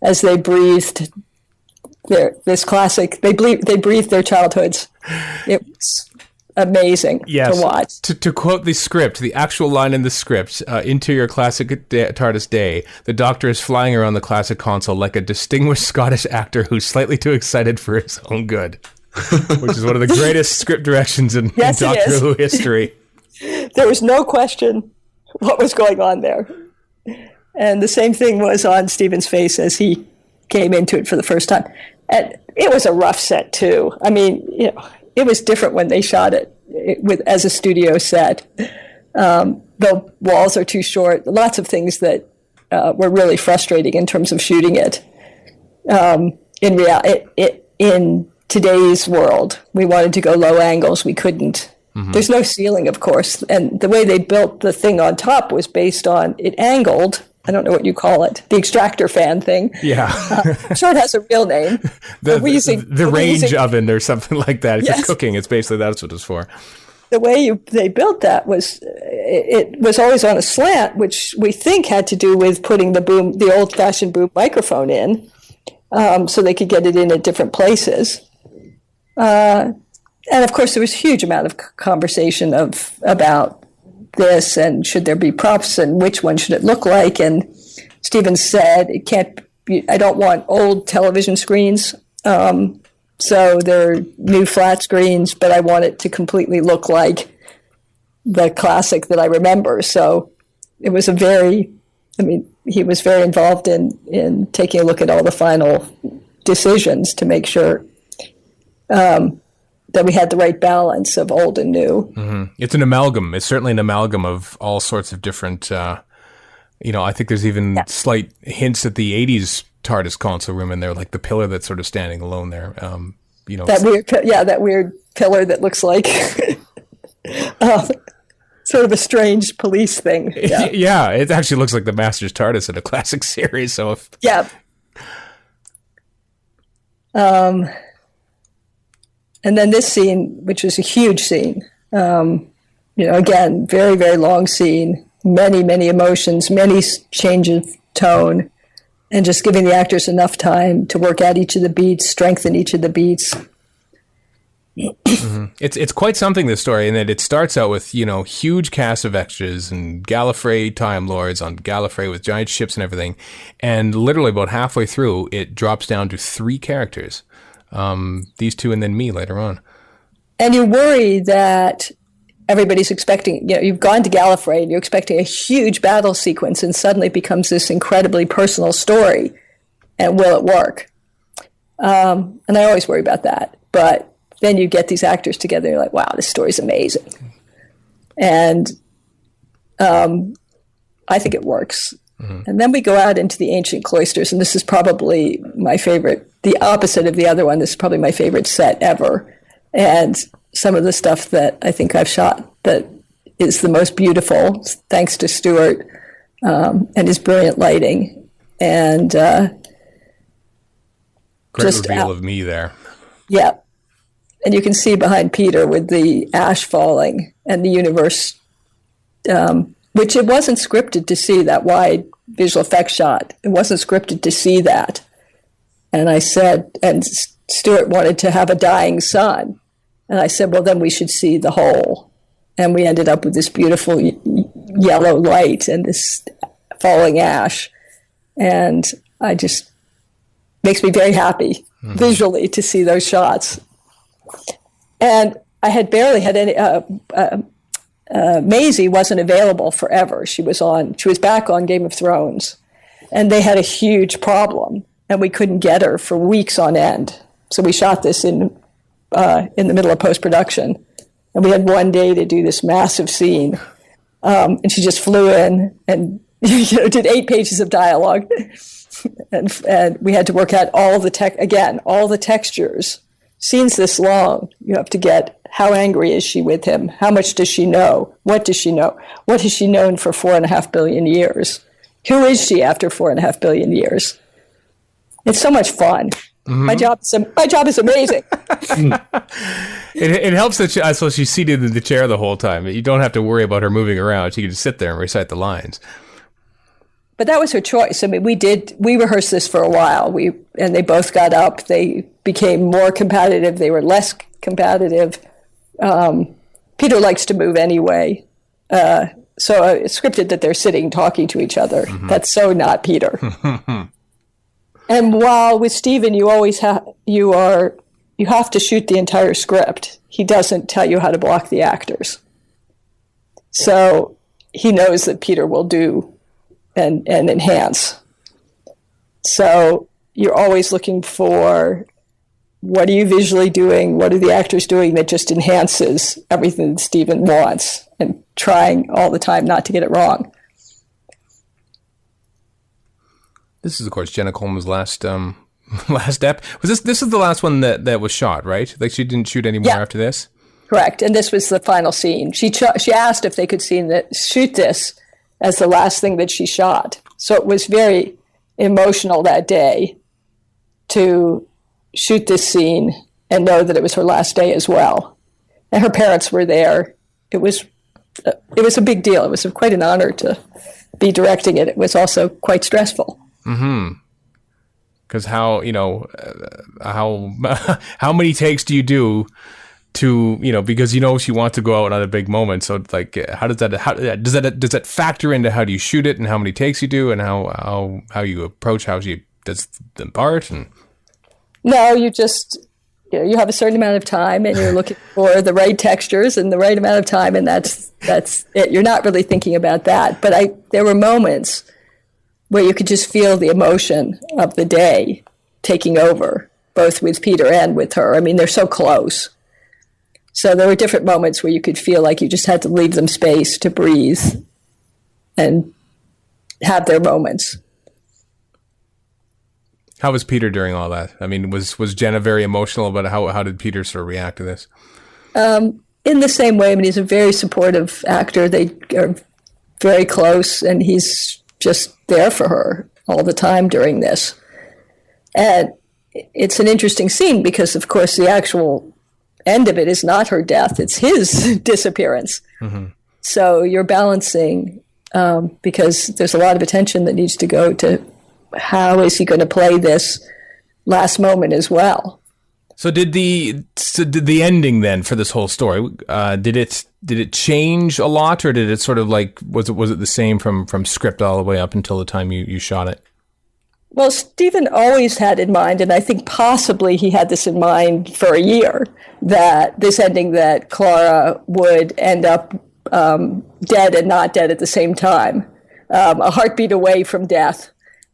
as they breathed this classic, they breathed their childhoods. It was amazing to watch. To quote the script, the actual line in the script, interior classic TARDIS day, the Doctor is flying around the classic console like a distinguished Scottish actor who's slightly too excited for his own good, which is one of the greatest script directions in Doctor Who history. There was no question what was going on there. And the same thing was on Stephen's face as he came into it for the first time. And it was a rough set, too. I mean, it was different when they shot it as a studio set. The walls are too short. Lots of things that were really frustrating in terms of shooting it. In today's world, we wanted to go low angles. We couldn't. There's no ceiling, of course. And the way they built the thing on top was based on it angled. I don't know what you call it. The extractor fan thing. Yeah. I'm sure it has a real name. The range oven or something like that. If you're cooking, it's basically that's what it's for. The way they built that was, it was always on a slant, which we think had to do with putting the old-fashioned boom microphone in, so they could get it in at different places. And of course, there was a huge amount of conversation about this and should there be props and which one should it look like. And Stephen said, I don't want old television screens. So they're new flat screens, but I want it to completely look like the classic that I remember. So it was he was very involved in taking a look at all the final decisions to make sure that we had the right balance of old and new. It's an amalgam. It's certainly an amalgam of all sorts of different, I think there's even slight hints at the 80s TARDIS console room in there, like the pillar that's sort of standing alone there. That weird pillar that looks like sort of a strange police thing. Yeah, it actually looks like the Master's TARDIS in a classic series. So and then this scene, which was a huge scene, again, very, very long scene, many, many emotions, many changes of tone, and just giving the actors enough time to work out each of the beats, strengthen each of the beats. It's quite something, this story, in that it starts out with, huge cast of extras and Gallifrey Time Lords on Gallifrey with giant ships and everything. And literally about halfway through, it drops down to 3 characters. These 2 and then me later on. And you worry that everybody's expecting, you've gone to Gallifrey and you're expecting a huge battle sequence and suddenly it becomes this incredibly personal story. And will it work? And I always worry about that. But then you get these actors together and you're like, wow, this story's amazing. And I think it works. And then we go out into the ancient cloisters, and this is probably my favorite, the opposite of the other one. This is probably my favorite set ever. And some of the stuff that I think I've shot that is the most beautiful, thanks to Stuart and his brilliant lighting. And great reveal of me there. Yeah. And you can see behind Peter with the ash falling and the universe, which it wasn't scripted to see, that wide visual effects shot. It wasn't scripted to see that. And I said, and Stuart wanted to have a dying sun. And I said, well, then we should see the whole. And we ended up with this beautiful yellow light and this falling ash. And I just makes me very happy visually to see those shots. And I had barely had any. Maisie wasn't available forever. She was back on Game of Thrones, and they had a huge problem, and we couldn't get her for weeks on end. So we shot this in the middle of post-production, and we had one day to do this massive scene. And she just flew in and did 8 pages of dialogue, and we had to work out all the textures. Scenes this long, you have to get how angry is she with him? How much does she know? What does she know? What has she known for 4.5 billion years? Who is she after 4.5 billion years? It's so much fun. Mm-hmm. My job is amazing. It helps that she's seated in the chair the whole time. You don't have to worry about her moving around. She can just sit there and recite the lines. But that was her choice. I mean, we rehearsed this for a while. And they both got up. They became more competitive. They were less competitive. Peter likes to move anyway. So it's scripted that they're sitting talking to each other. Mm-hmm. That's so not Peter. And while with Stephen, you always you have to shoot the entire script. He doesn't tell you how to block the actors. So he knows that Peter will do and enhance. So you're always looking for, what are you visually doing? What are the actors doing that just enhances everything that Stephen wants, and trying all the time not to get it wrong. This is, of course, Jenna Coleman's last step. This is the last one that was shot, right? Like, she didn't shoot any more after this? Correct. And this was the final scene. She asked if they could shoot this as the last thing that she shot. So it was very emotional that day to shoot this scene and know that it was her last day as well. And her parents were there. It was a big deal. It was quite an honor to be directing it. It was also quite stressful. Mm-hmm. Because how many takes do you do to, because she wants to go out on a big moment. So it's like, how does that factor into how do you shoot it and how many takes you do and how you approach how she does the part? And no, you just, you have a certain amount of time and you're looking for the right textures and the right amount of time, and that's it. You're not really thinking about that. But there were moments where you could just feel the emotion of the day taking over, both with Peter and with her. I mean, they're so close. So there were different moments where you could feel like you just had to leave them space to breathe and have their moments. How was Peter during all that? I mean, was Jenna very emotional, but how did Peter sort of react to this? In the same way. I mean, he's a very supportive actor. They are very close, and he's just there for her all the time during this. And it's an interesting scene because, of course, the actual end of it is not her death. It's his disappearance. Mm-hmm. So you're balancing because there's a lot of attention that needs to go to how is he going to play this last moment as well. So did the ending then for this whole story, did it change a lot, or did it sort of like, was it the same from script all the way up until the time you shot it? Well, Stephen always had in mind, and I think possibly he had this in mind for a year, that this ending that Clara would end up dead and not dead at the same time, a heartbeat away from death,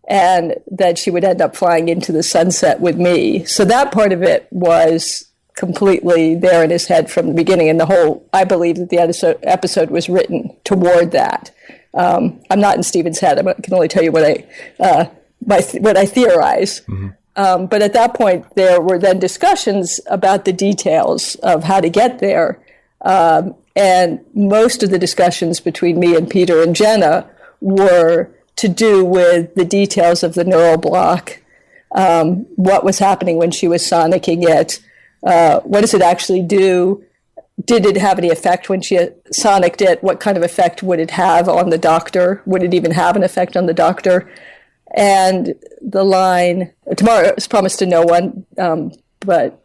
and that she would end up flying into the sunset with me. So that part of it was completely there in his head from the beginning, and I believe that the episode was written toward that. I'm not in Stephen's head. I can only tell you what I theorize. Mm-hmm. But at that point, there were then discussions about the details of how to get there. And most of the discussions between me and Peter and Jenna were to do with the details of the neural block, what was happening when she was sonicking it, what does it actually do? Did it have any effect when she sonicked it? What kind of effect would it have on the doctor? Would it even have an effect on the doctor? And the line, tomorrow is promised to no one, but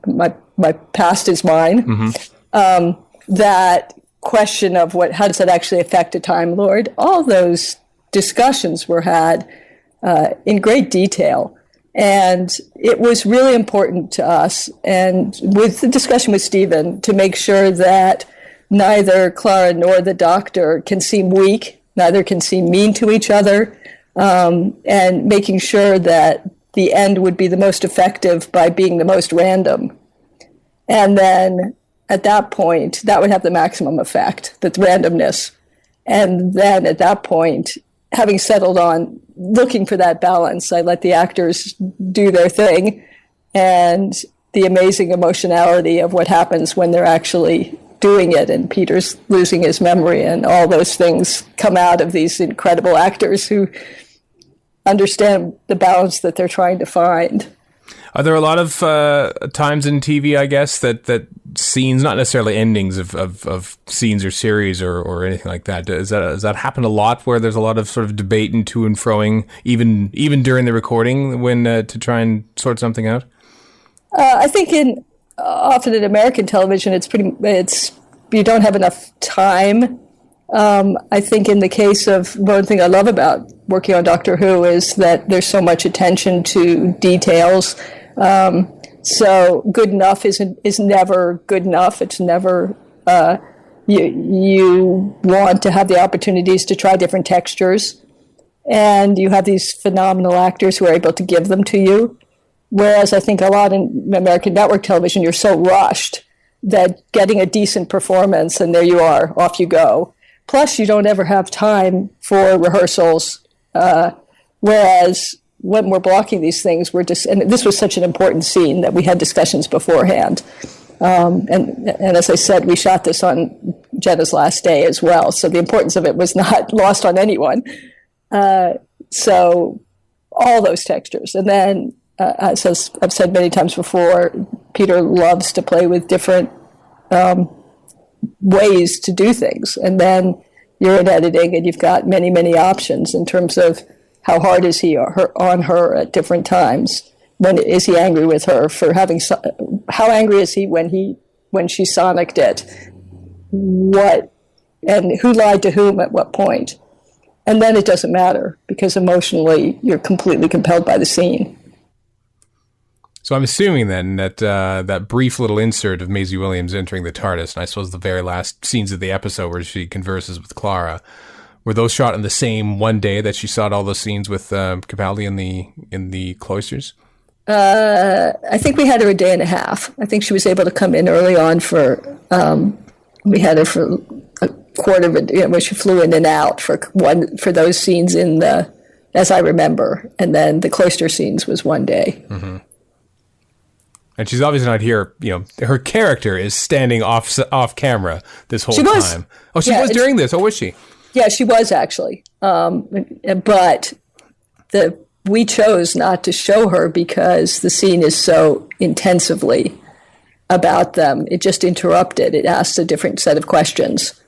my past is mine. That question of how does that actually affect a Time Lord? All those discussions were had in great detail. And it was really important to us, and with the discussion with Stephen, to make sure that neither Clara nor the Doctor can seem weak, neither can seem mean to each other, and making sure that the end would be the most effective by being the most random. And then at that point, that would have the maximum effect, the randomness. And then at that point, having settled on looking for that balance, I let the actors do their thing, and the amazing emotionality of what happens when they're actually doing it, and Peter's losing his memory, and all those things come out of these incredible actors who understand the balance that they're trying to find. Are there a lot of times in TV, I guess, that scenes, not necessarily endings of scenes or series or anything like that, does that happen a lot, where there's a lot of sort of debate and to and froing, even during the recording, when to try and sort something out? I think often in American television, it's you don't have enough time. I think in the case of one thing I love about working on Doctor Who is that there's so much attention to details. So good enough is never good enough. It's never, you want to have the opportunities to try different textures, and you have these phenomenal actors who are able to give them to you. Whereas I think a lot in American network television, you're so rushed that getting a decent performance, and there you are, off you go. Plus, you don't ever have time for rehearsals, whereas when we're blocking these things, and this was such an important scene that we had discussions beforehand. And as I said, we shot this on Jenna's last day as well, so the importance of it was not lost on anyone. So all those textures. And then, as I've said many times before, Peter loves to play with different ways to do things. And then you're in editing, and you've got many, many options in terms of how hard is he on her at different times. When is he angry with her for how angry is he when she sonicked it? What, and who lied to whom at what point? And then it doesn't matter, because emotionally you're completely compelled by the scene. So I'm assuming then that that brief little insert of Maisie Williams entering the TARDIS, and I suppose the very last scenes of the episode where she converses with Clara, were those shot in the same one day that she shot all those scenes with Capaldi in the cloisters? I think we had her a day and a half. I think she was able to come in early on we had her for a quarter of a, where she flew in and out for those scenes as I remember, and then the cloister scenes was one day. Mm-hmm. And she's obviously not here. Her character is standing off camera this whole time. Oh, she was during this. Oh, was she? Yeah, she was actually. But we chose not to show her because the scene is so intensively about them. It just interrupted. It asked a different set of questions.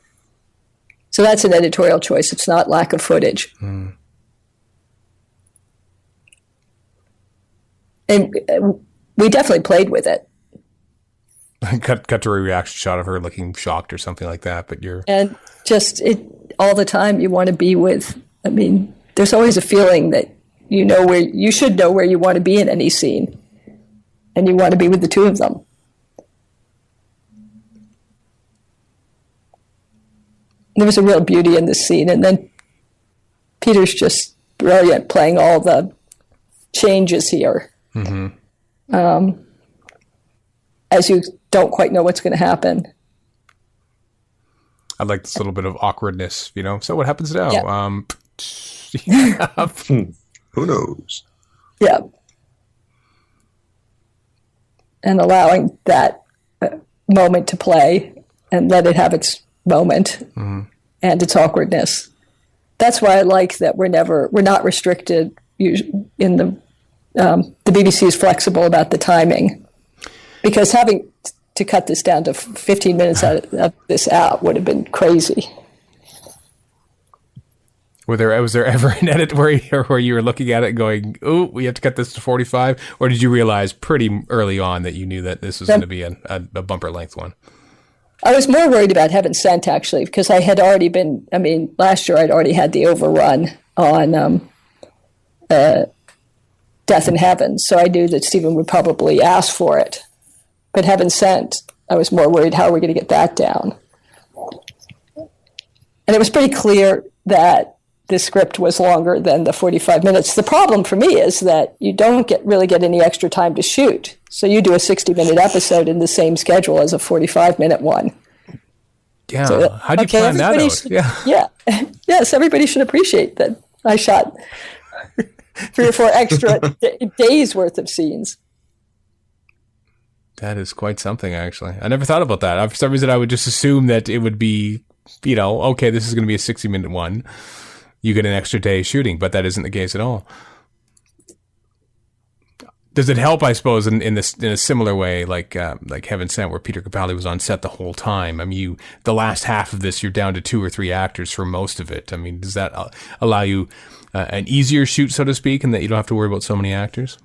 So that's an editorial choice. It's not lack of footage. Mm. And we definitely played with it. cut to a reaction shot of her looking shocked or something like that. But and just all the time you want to be with. I mean, there's always a feeling that you should know where you want to be in any scene, and you want to be with the two of them. There was a real beauty in this scene, and then Peter's just brilliant playing all the changes here. Mm-hmm. As you don't quite know what's going to happen. I like this little bit of awkwardness, So what happens now? Yeah. Who knows? Yeah. And allowing that moment to play and let it have its moment and its awkwardness. That's why I like that we're not restricted in the BBC is flexible about the timing, because having to cut this down to 15 minutes of this out would have been crazy. Was there ever an edit where you were looking at it going, "Ooh, we have to cut this to 45," or did you realize pretty early on that you knew that this was going to be a bumper length one? I was more worried about Heaven Sent, actually, because I had already been. I mean, last year I'd already had the overrun on Death in Heaven, so I knew that Stephen would probably ask for it. But Heaven Sent, I was more worried, how are we going to get that down? And it was pretty clear that the script was longer than the 45 minutes. The problem for me is that you don't really get any extra time to shoot. So you do a 60-minute episode in the same schedule as a 45-minute one. Yeah, so, how do you plan that out? Yeah. Yes, everybody should appreciate that I shot 3 or 4 extra days worth of scenes. That is quite something, actually. I never thought about that. For some reason, I would just assume that it would be, okay, this is going to be a 60-minute one. You get an extra day shooting, but that isn't the case at all. Does it help, I suppose, in a similar way, like Heaven Sent, where Peter Capaldi was on set the whole time? I mean, the last half of this, you're down to 2 or 3 actors for most of it. I mean, does that allow you an easier shoot, so to speak, and that you don't have to worry about so many actors?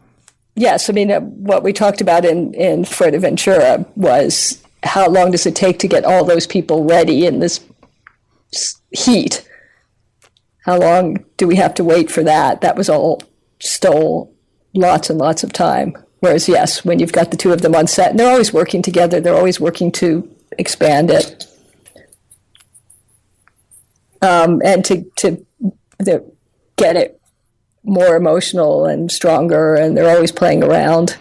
Yes, I mean, what we talked about in Fuerteventura was how long does it take to get all those people ready in this heat? How long do we have to wait for that? That was all stole lots and lots of time. Whereas, yes, when you've got the 2 of them on set, and they're always working together, they're always working to expand it. And to get it more emotional and stronger, and they're always playing around.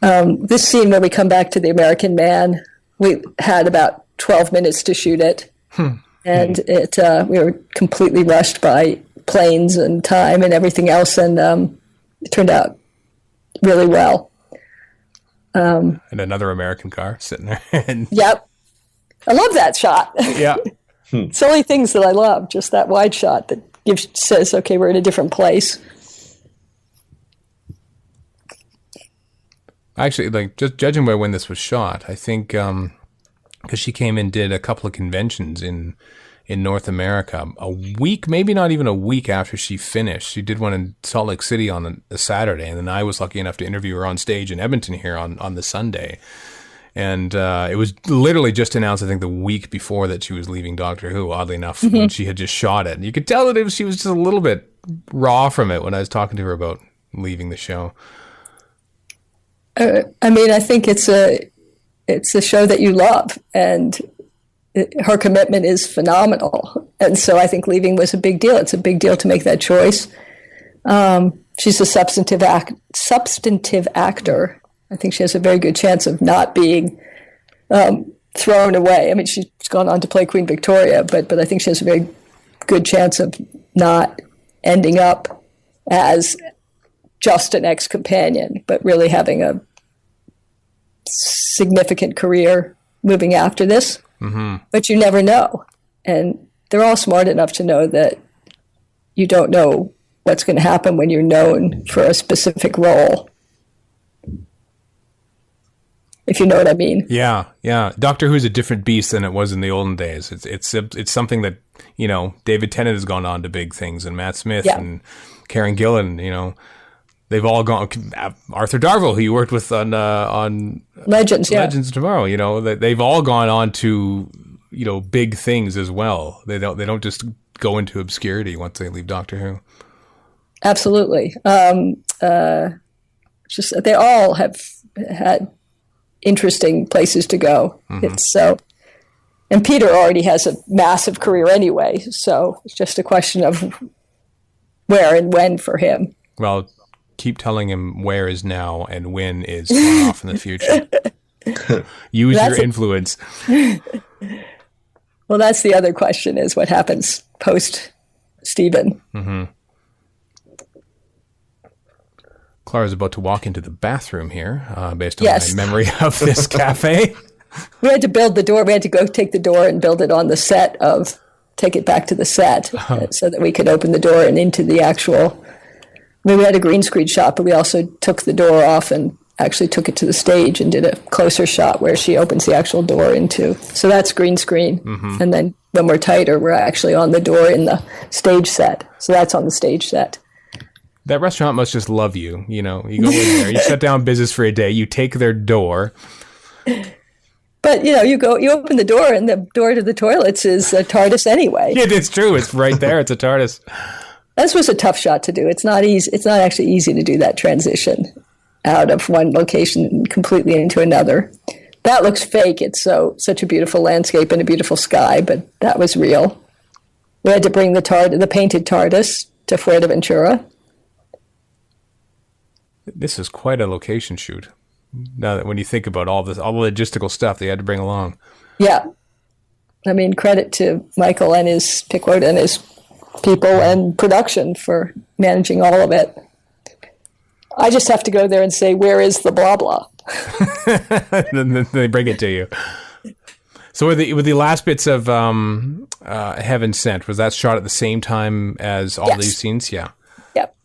This scene where we come back to the American Man, we had about 12 minutes to shoot it. And we were completely rushed by planes and time and everything else, and it turned out really well. And another American car sitting there. Yep. I love that shot. Yeah. Silly things that I love, just that wide shot that says, okay, we're in a different place. Actually, like, just judging by when this was shot, I think, because she came and did a couple of conventions in North America a week, maybe not even a week after she finished. She did one in Salt Lake City on a Saturday, and then I was lucky enough to interview her on stage in Edmonton here on the Sunday. And it was literally just announced, I think, the week before that she was leaving Doctor Who, oddly enough, when she had just shot it. And you could tell that she was just a little bit raw from it when I was talking to her about leaving the show. I mean, I think it's a show that you love, and her commitment is phenomenal. And so I think leaving was a big deal. It's a big deal to make that choice. She's a substantive actor. I think she has a very good chance of not being thrown away. I mean, she's gone on to play Queen Victoria, but I think she has a very good chance of not ending up as just an ex-companion, but really having a significant career moving after this. Mm-hmm. But you never know. And they're all smart enough to know that you don't know what's going to happen when you're known for a specific role. If you know what I mean. Yeah. Doctor Who's a different beast than it was in the olden days. It's something that, David Tennant has gone on to big things, and Matt Smith and Karen Gillan, they've all gone. Arthur Darvill, who you worked with on Legends Tomorrow, they've all gone on to big things as well. They don't just go into obscurity once they leave Doctor Who. Absolutely. They all have had interesting places to go. Mm-hmm. And Peter already has a massive career anyway, so it's just a question of where and when for him. Well, keep telling him where is now and when is far off in the future. Use your influence. Well, that's the other question, is what happens post Stephen. Mm-hmm. Clara's about to walk into the bathroom here, based on my memory of this cafe. We had to build the door. We had to go take the door and build it on the set take it back to the set so that we could open the door and into the actual. I mean, we had a green screen shot, but we also took the door off and actually took it to the stage and did a closer shot where she opens the actual door into. So that's green screen. Mm-hmm. And then when we're tighter, we're actually on the door in the stage set. So that's on the stage set. That restaurant must just love you. You know, you go in there, you shut down business for a day, you take their door. But, you know, you open the door, and the door to the toilets is a TARDIS anyway. Yeah, it's true. It's right there. It's a TARDIS. This was a tough shot to do. It's not easy. It's not actually easy to do that transition out of one location completely into another. That looks fake. It's such a beautiful landscape and a beautiful sky, but that was real. We had to bring the painted TARDIS to Fuerteventura. This is quite a location shoot. Now that when you think about all the logistical stuff they had to bring along. Yeah. I mean, credit to Michael and his Pickwood and his people and production for managing all of it. I just have to go there and say, where is the blah blah? Then they bring it to you. So with the last bits of Heaven Sent, was that shot at the same time as all these scenes? Yeah. Yep.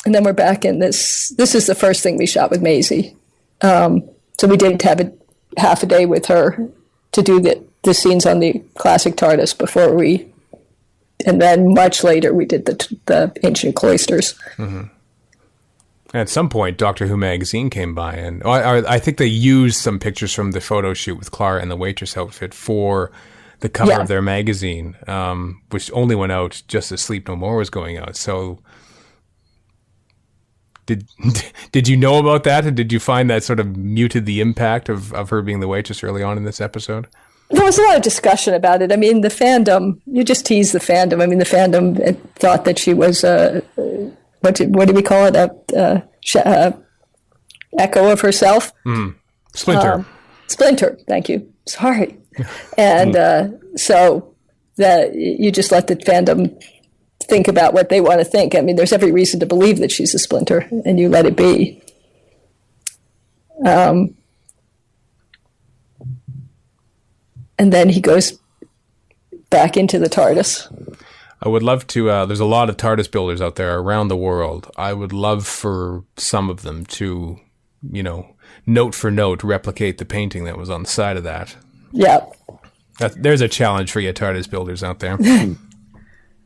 And then we're back in this. This is the first thing we shot with Maisie. So we did have half a day with her to do the scenes on the classic TARDIS before and then much later we did the ancient cloisters. Mm-hmm. At some point, Doctor Who magazine came by, and I think they used some pictures from the photo shoot with Clara in the waitress outfit for the cover of their magazine, which only went out just as Sleep No More was going out. So, did you know about that, and did you find that sort of muted the impact of her being the waitress early on in this episode? There was a lot of discussion about it. I mean, the fandom, you just tease the fandom. I mean, the fandom thought that she was what do we call it? Echo of herself. Splinter. Splinter. Thank you. Sorry. And so that you just let the fandom think about what they want to think. I mean, there's every reason to believe that she's a Splinter, and you let it be. And then he goes back into the TARDIS. I would love to, there's a lot of TARDIS builders out there around the world. I would love for some of them to, note for note, replicate the painting that was on the side of that. Yeah. There's a challenge for you TARDIS builders out there.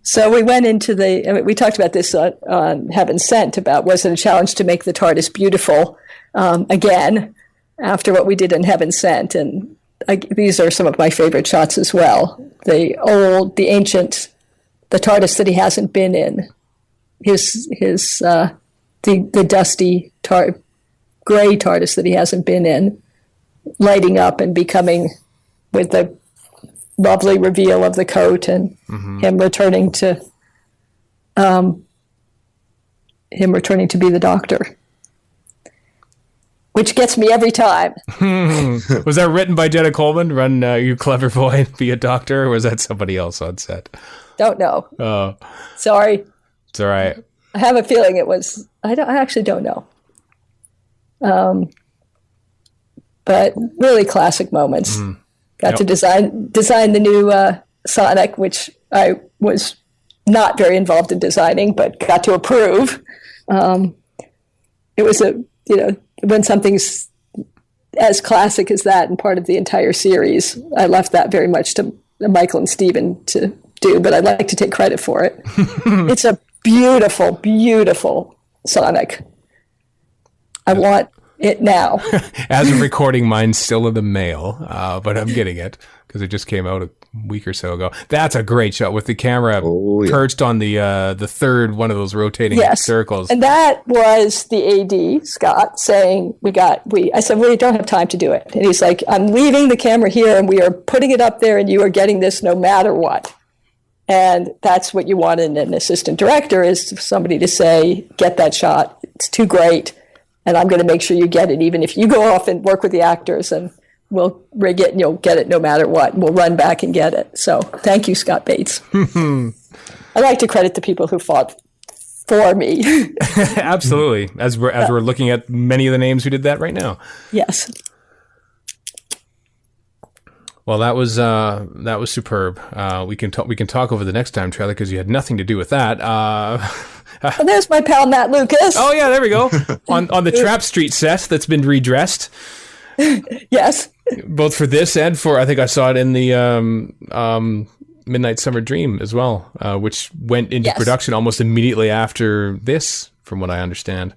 So we went into we talked about this on Heaven Sent, about was it a challenge to make the TARDIS beautiful again after what we did in Heaven Sent. And these are some of my favorite shots as well. The ancient, the TARDIS that he hasn't been in, the dusty gray TARDIS that he hasn't been in, lighting up and becoming, with the lovely reveal of the coat and him returning to be the Doctor. Which gets me every time. Was that written by Jenna Coleman? Run, you clever boy, be a doctor? Or was that somebody else on set? Don't know. Oh. Sorry. It's all right. I have a feeling it was. I actually don't know. But really classic moments. Got to design the new Sonic, which I was not very involved in designing, but got to approve. It was when something's as classic as that and part of the entire series, I left that very much to Michael and Stephen to do, but I'd like to take credit for it. It's a beautiful, beautiful Sonic. I want it now. As of recording, mine's still in the mail, but I'm getting it because it just came out a week or so ago. That's a great shot with the camera perched on the third one of those rotating circles. And that was the AD, Scott, saying, I said, we don't have time to do it. And he's like, I'm leaving the camera here and we are putting it up there and you are getting this no matter what. And that's what you want in an assistant director, is somebody to say, get that shot. It's too great. And I'm going to make sure you get it, even if you go off and work with the actors, and we'll rig it and you'll get it no matter what. And we'll run back and get it. So thank you, Scott Bates. I like to credit the people who fought for me. Absolutely. As we're looking at many of the names who did that right now. Yes. Well, that was superb. We can talk over the next time trailer because you had nothing to do with that. And there's my pal Matt Lucas. Oh yeah, there we go. on the Trap Street set that's been redressed. Yes. Both for this and for, I think I saw it in the Midnight Summer Dream as well, which went into production almost immediately after this, from what I understand.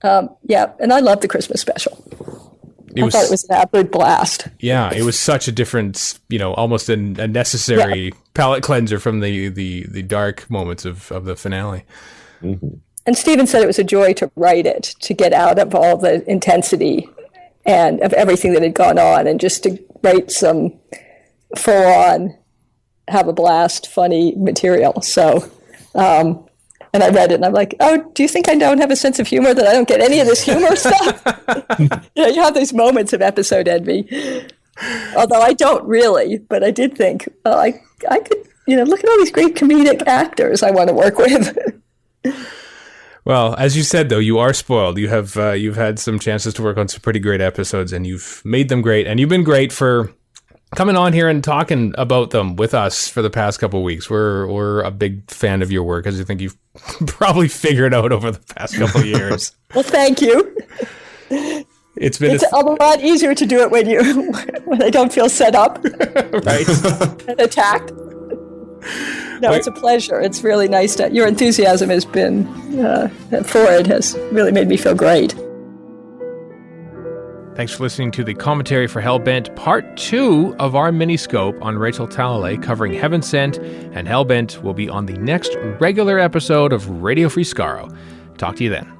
Yeah, and I love the Christmas special. I thought it was an absolute blast. Yeah, it was such a different, almost a necessary palate cleanser from the dark moments of the finale. Mm-hmm. And Stephen said it was a joy to write it, to get out of all the intensity and of everything that had gone on, and just to write some full-on, have a blast, funny material. So, and I read it, and I'm like, oh, do you think I don't have a sense of humor, that I don't get any of this humor stuff? You have these moments of episode envy. Although I don't really, but I did think, well, I could, look at all these great comedic actors I want to work with. Well, as you said, though, you are spoiled. You have you've had some chances to work on some pretty great episodes, and you've made them great. And you've been great for coming on here and talking about them with us for the past couple of weeks. We're a big fan of your work, as I think you've probably figured out over the past couple of years. Well, thank you. It's a lot easier to do it when I don't feel set up, right, and attacked. No, it's a pleasure. It's really nice your enthusiasm has been for it has really made me feel great. Thanks for listening to the commentary for Hellbent, part 2 of our Miniscope on Rachel Talalay covering Heaven Sent, and Hellbent will be on the next regular episode of Radio Free Skaro. Talk to you then.